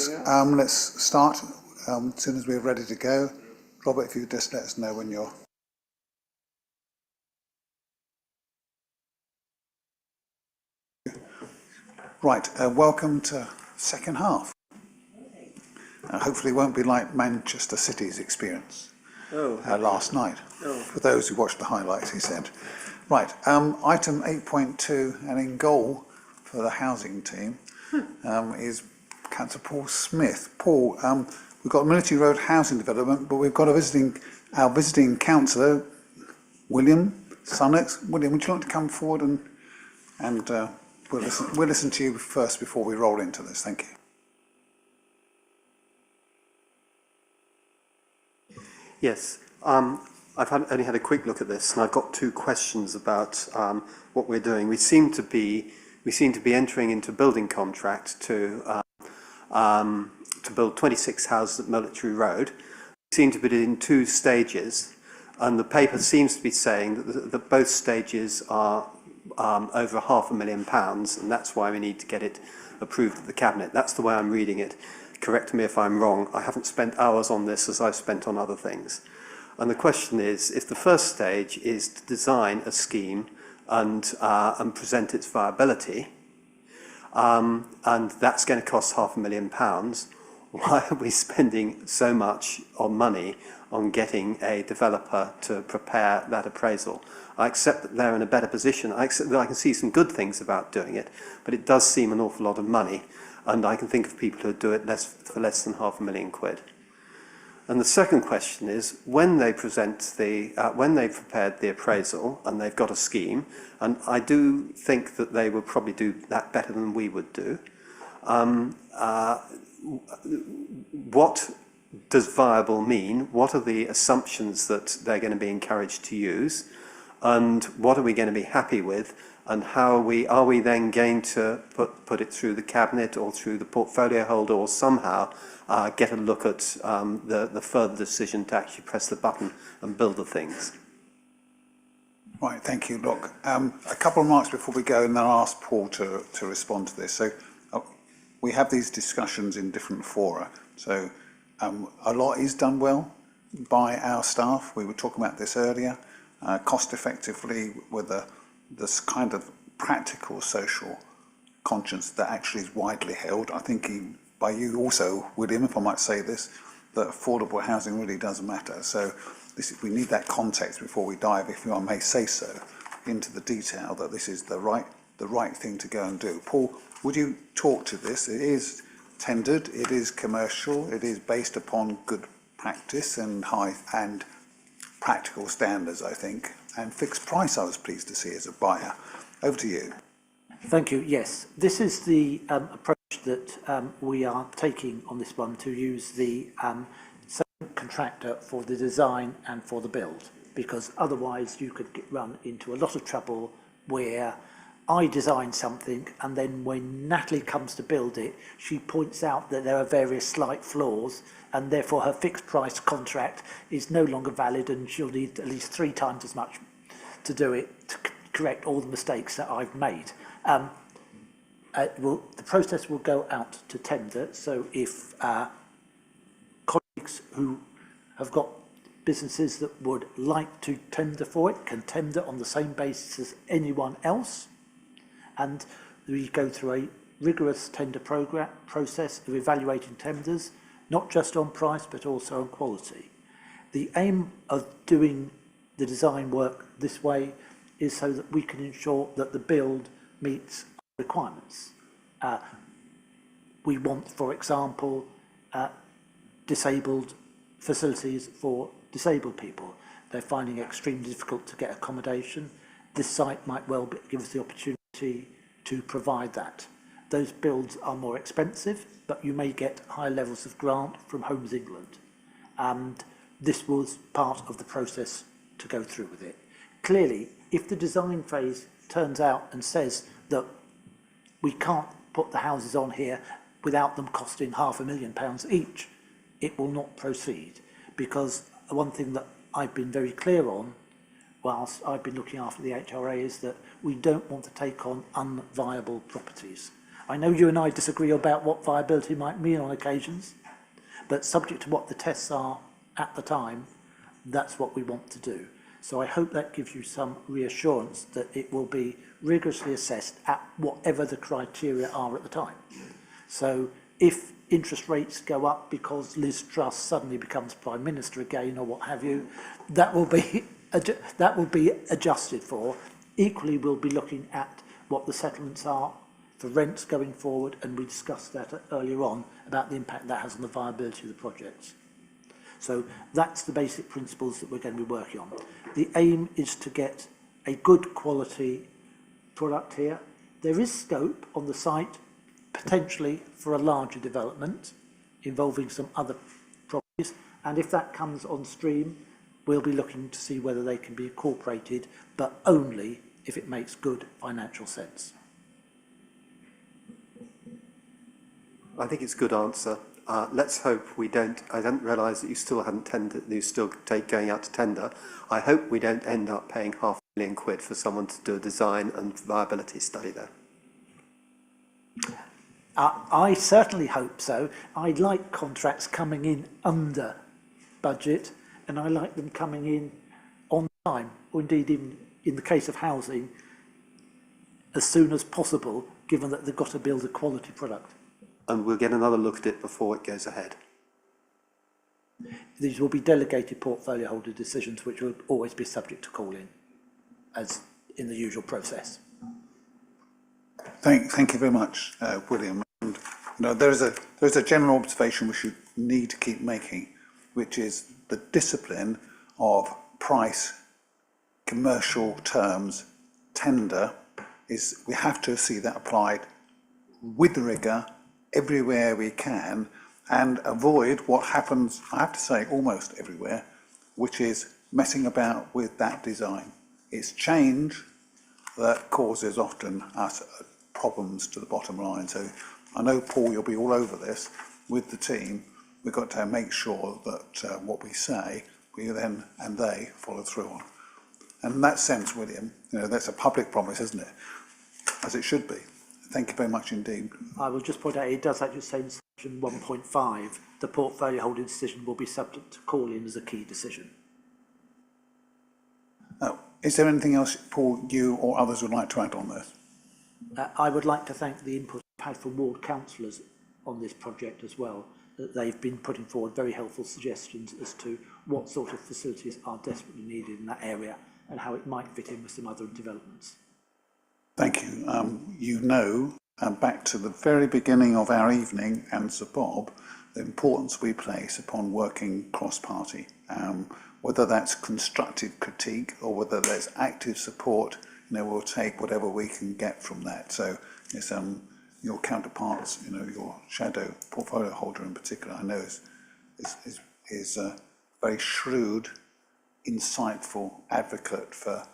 Let's start as soon as we're ready to go. Robert, if you just let us know when you're... Right, welcome to second half. Hopefully it won't be like Manchester City's experience last night. For those who watched the highlights, he said. Right, item 8.2, and in goal for the housing team is Councillor Paul Smith. Paul, we've got Military Road Housing Development, but we've got our visiting councillor, William Sunnox. William, would you like to come forward and we'll listen to you first before we roll into this. Thank you. Yes, I've only had a quick look at this, and I've got two questions about what we're doing. We seem to be entering into a building contract to build 26 houses at Military Road. We seem to be in 2 stages, and the paper seems to be saying that both stages are over £500,000, and that's why we need to get it approved at the Cabinet. That's the way I'm reading it. Correct me if I'm wrong. I haven't spent hours on this as I've spent on other things. And the question is, if the first stage is to design a scheme and present its viability, and that's going to cost £500,000, why are we spending so much money on getting a developer to prepare that appraisal? I accept that they're in a better position. I accept that I can see some good things about doing it, but it does seem an awful lot of money, and I can think of people who do it for less than £500,000. And the second question is, when they when they've prepared the appraisal and they've got a scheme, and I do think that they will probably do that better than we would do, what does viable mean? What are the assumptions that they're going to be encouraged to use? And what are we going to be happy with? And how are we then going to put it through the Cabinet or through the portfolio holder, or somehow get a look at the further decision to actually press the button and build the things? Right, thank you. Look, a couple of remarks before we go, and then I'll ask Paul to respond to this. So we have these discussions in different fora. So a lot is done well by our staff. We were talking about this earlier. Cost effectively with this kind of practical social conscience that actually is widely held. I think by you also, William, if I might say this, that affordable housing really does matter. So we need that context before we dive, if I may say so, into the detail that this is the right thing to go and do. Paul, would you talk to this? It is tendered, it is commercial, it is based upon good practice and practical standards, I think, and fixed price I was pleased to see as a buyer. Over to you. Thank you. Yes, this is the approach that we are taking on this one, to use the same contractor for the design and for the build, because otherwise you could run into a lot of trouble where I design something and then when Natalie comes to build it, she points out that there are various slight flaws, and therefore her fixed price contract is no longer valid, and she'll need at least 3 times as much to do it, to correct all the mistakes that I've made. The process will go out to tender, so if colleagues who have got businesses that would like to tender for it can tender on the same basis as anyone else, and we go through a rigorous tender process of evaluating tenders, not just on price but also on quality. The aim of doing the design work this way is so that we can ensure that the build meets requirements. We want, for example, disabled facilities for disabled people. They're finding it extremely difficult to get accommodation. This site might well give us the opportunity to provide that. Those builds are more expensive, but you may get high levels of grant from Homes England. And this was part of the process to go through with it. Clearly, if the design phase turns out and says that we can't put the houses on here without them costing £500,000 each, it will not proceed. Because one thing that I've been very clear on, whilst I've been looking after the HRA, is that we don't want to take on unviable properties. I know you and I disagree about what viability might mean on occasions, but subject to what the tests are at the time, that's what we want to do. So I hope that gives you some reassurance that it will be rigorously assessed at whatever the criteria are at the time. So if interest rates go up because Liz Truss suddenly becomes Prime Minister again or what have you, that will be adjusted for. Equally, we'll be looking at what the settlements are for rents going forward, and we discussed that earlier on about the impact that has on the viability of the projects. So that's the basic principles that we're going to be working on. The aim is to get a good quality product here. There is scope on the site potentially for a larger development involving some other properties, and if that comes on stream, we'll be looking to see whether they can be incorporated, but only if it makes good financial sense. I think it's a good answer. Let's hope we don't. I didn't realise that you still hadn't tendered. You still going out to tender. I hope we don't end up paying £500,000 for someone to do a design and viability study there. I certainly hope so. I like contracts coming in under budget, and I like them coming in on time, or indeed even in the case of housing, as soon as possible, given that they've got to build a quality product. And we'll get another look at it before it goes ahead. These will be delegated portfolio holder decisions, which will always be subject to call-in, as in the usual process. Thank you very much, William. And, there's a general observation we should need to keep making, which is the discipline of price, commercial terms, tender, is we have to see that applied with rigour everywhere we can, and avoid what happens, I have to say, almost everywhere, which is messing about with that design. It's change that causes often us problems to the bottom line. So I know, Paul, you'll be all over this with the team. We've got to make sure that what we say, we then and they follow through on. And in that sense, William, that's a public promise, isn't it? As it should be. Thank you very much indeed. I will just point out, it does actually say in section 1.5, the portfolio holding decision will be subject to call-in as a key decision. Is there anything else, Paul, you or others would like to add on this? I would like to thank the input I've had from ward councillors on this project as well, that they've been putting forward very helpful suggestions as to what sort of facilities are desperately needed in that area and how it might fit in with some other developments. Thank you. Back to the very beginning of our evening, and Sir Bob, the importance we place upon working cross-party, whether that's constructive critique or whether there's active support, we'll take whatever we can get from that. So it's your counterparts, your shadow portfolio holder in particular, I know is a very shrewd, insightful advocate for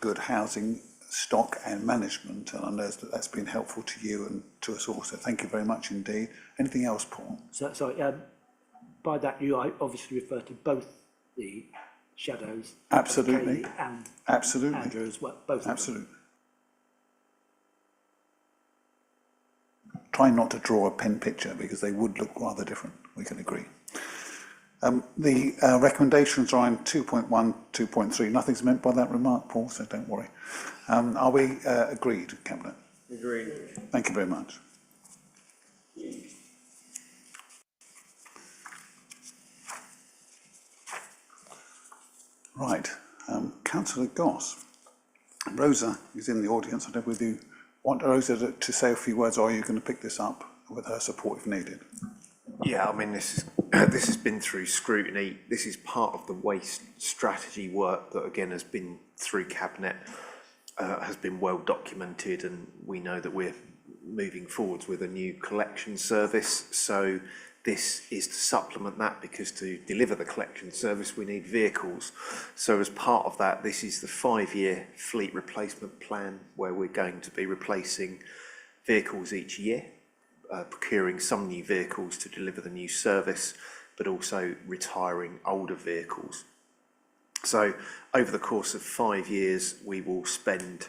good housing stock and management, and I know that that's been helpful to you and to us all, so thank you very much indeed. Anything else, Paul? Sorry, by that I obviously refer to both the shadows, absolutely, and absolutely, Andrew as well, both absolutely. Try not to draw a pen picture because they would look rather different, we can agree. The recommendations are on 2.1, 2.3. Nothing's meant by that remark, Paul, so don't worry. Are we agreed, Cabinet? Agreed. Thank you very much. Right, Councillor Goss. Rosa is in the audience. I don't know whether you want Rosa to say a few words, or are you going to pick this up with her support if needed? Yeah, I mean, this has been through scrutiny. This is part of the waste strategy work that, again, has been through Cabinet, has been well documented, and we know that we're moving forwards with a new collection service. So this is to supplement that, because to deliver the collection service, we need vehicles. So as part of that, this is the 5-year fleet replacement plan, where we're going to be replacing vehicles each year. Procuring some new vehicles to deliver the new service, but also retiring older vehicles. So over the course of 5 years, we will spend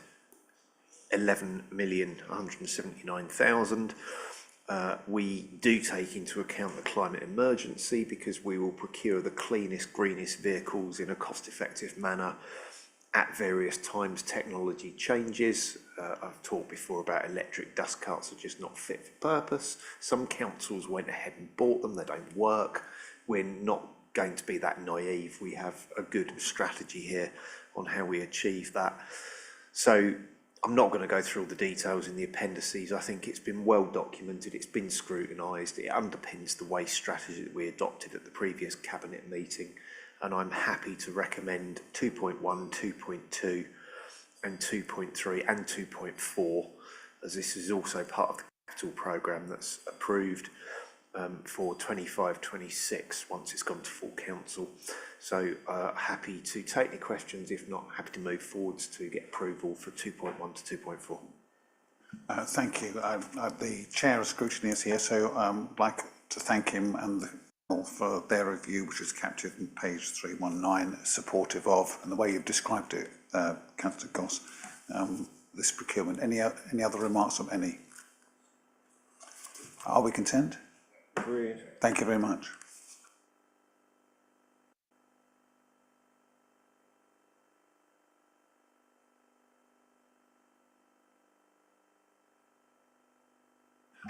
11,179,000. We do take into account the climate emergency because we will procure the cleanest, greenest vehicles in a cost-effective manner at various times. Technology changes. I've talked before about electric dust carts are just not fit for purpose. Some councils went ahead and bought them. They don't work. We're not going to be that naive. We have a good strategy here on how we achieve that. So I'm not going to go through all the details in the appendices. I think it's been well documented, it's been scrutinised, it underpins the waste strategy that we adopted at the previous cabinet meeting, and I'm happy to recommend 2.1, 2.2 and 2.3 and 2.4, as this is also part of the capital programme that's approved for 25-26 once it's gone to full council. So happy to take any questions. If not, happy to move forwards to get approval for 2.1 to 2.4. Thank you. The Chair of Scrutiny is here, so I'd like to thank him and the panel for their review, which is captured in page 319, supportive of, and the way you've described it, Councillor Goss, this procurement. Any other remarks from any? Are we content? Agreed. Thank you very much.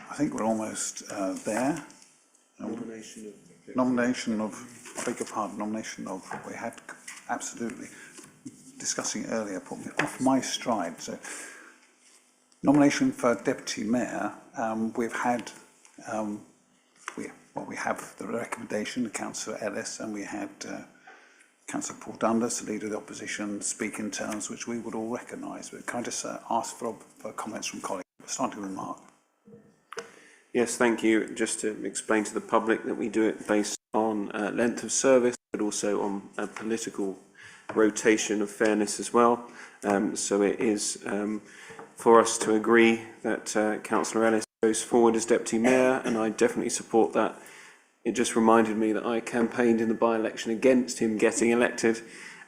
I think we're almost there. Nomination of, I beg your pardon, we had absolutely, discussing earlier, put me off my stride. So, nomination for Deputy Mayor, we've had, we have the recommendation of Councillor Ellis, and we had Councillor Paul Dundas, the Leader of the Opposition, speak in terms which we would all recognise. But can I just ask for comments from colleagues? Starting with Mark. Yes, thank you. Just to explain to the public that we do it based on length of service, but also on political rotation of fairness as well. So it is for us to agree that Councillor Ellis goes forward as Deputy Mayor, and I definitely support that. It just reminded me that I campaigned in the by-election against him getting elected,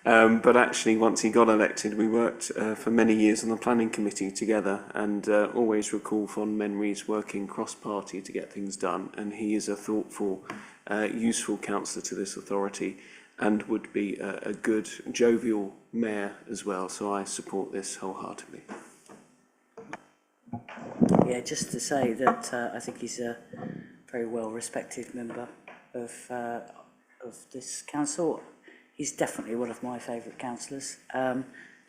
but actually once he got elected we worked for many years on the planning committee together, and always recall fond memories working cross-party to get things done, and he is a thoughtful, useful councillor to this authority and would be a good, jovial mayor as well, so I support this wholeheartedly. Yeah, just to say that I think he's a very well respected member of this council. He's definitely one of my favourite councillors.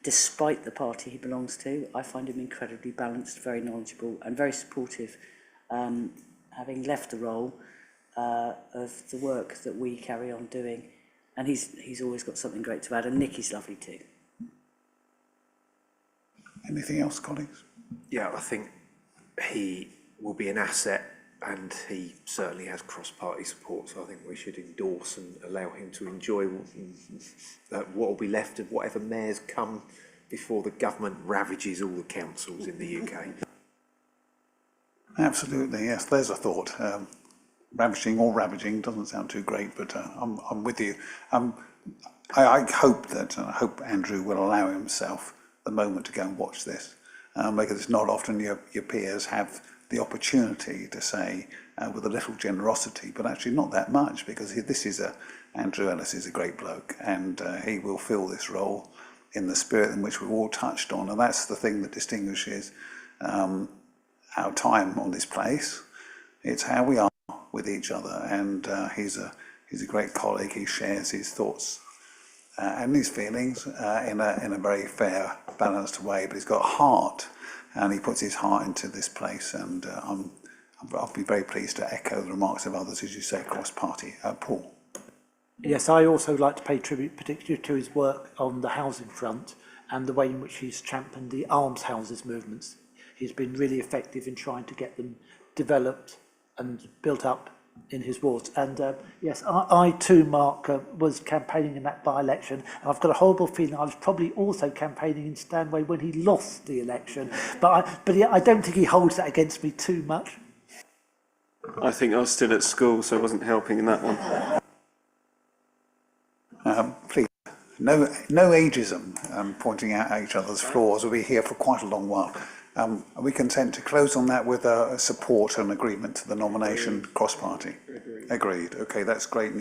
Despite the party he belongs to, I find him incredibly balanced, very knowledgeable and very supportive, having left the role of the work that we carry on doing. And he's always got something great to add, and Nicky's lovely too. Anything else, colleagues? Yeah, I think he will be an asset, and he certainly has cross-party support, so I think we should endorse and allow him to enjoy what will be left of whatever mayors come before the government ravages all the councils in the UK. Absolutely, yes, there's a thought. Ravaging doesn't sound too great, but I'm with you. I hope that Andrew will allow himself the moment to go and watch this, because it's not often your peers have the opportunity to say with a little generosity, but actually not that much, because Andrew Ellis is a great bloke, and he will fill this role in the spirit in which we've all touched on, and that's the thing that distinguishes our time on this place. It's how we are with each other, and he's a great colleague. He shares his thoughts and his feelings in a very fair, balanced way, but he's got heart, and he puts his heart into this place, and I'll be very pleased to echo the remarks of others, as you say, cross-party. Paul. Yes, I also like to pay tribute particularly to his work on the housing front and the way in which he's championed the almshouses movements. He's been really effective in trying to get them developed and built up in his wards. And yes, I too, Mark, was campaigning in that by-election, and I've got a horrible feeling I was probably also campaigning in Stanway when he lost the election. But I don't think he holds that against me too much. I think I was still at school, so I wasn't helping in that one. Please, no ageism, pointing out each other's flaws. We'll be here for quite a long while. Are we content to close on that with a support and agreement to the nomination cross-party? Agreed. Okay, that's great.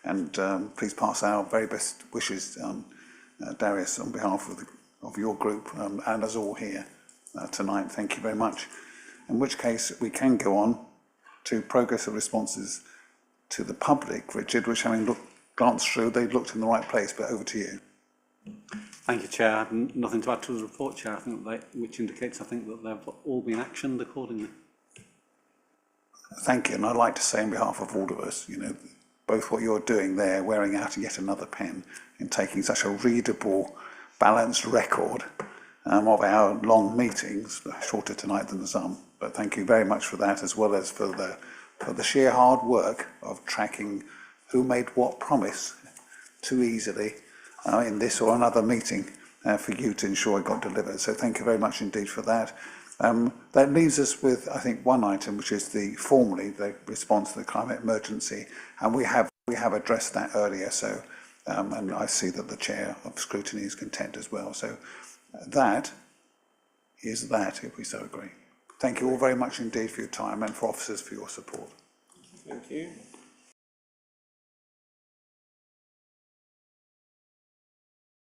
And please pass our very best wishes, Darius, on behalf of your group and us all here tonight. Thank you very much. In which case, we can go on to progress of responses to the public, Richard, which having glanced through, they've looked in the right place, but over to you. Thank you, Chair. I have nothing to add to the report, Chair. I think which indicates, I think, that they've all been actioned accordingly. Thank you, and I'd like to say on behalf of all of us, you know, both what you're doing there, wearing out yet another pen, in taking such a readable, balanced record of our long meetings, shorter tonight than some. But thank you very much for that, as well as for the sheer hard work of tracking who made what promise too easily in this or another meeting for you to ensure it got delivered. So thank you very much indeed for that. That leaves us with, I think, one item, which is formally the response to the climate emergency, and we have addressed that earlier. So, and I see that the chair of scrutiny is content as well. So, that is that, if we so agree. Thank you all very much indeed for your time, and for officers for your support. Thank you.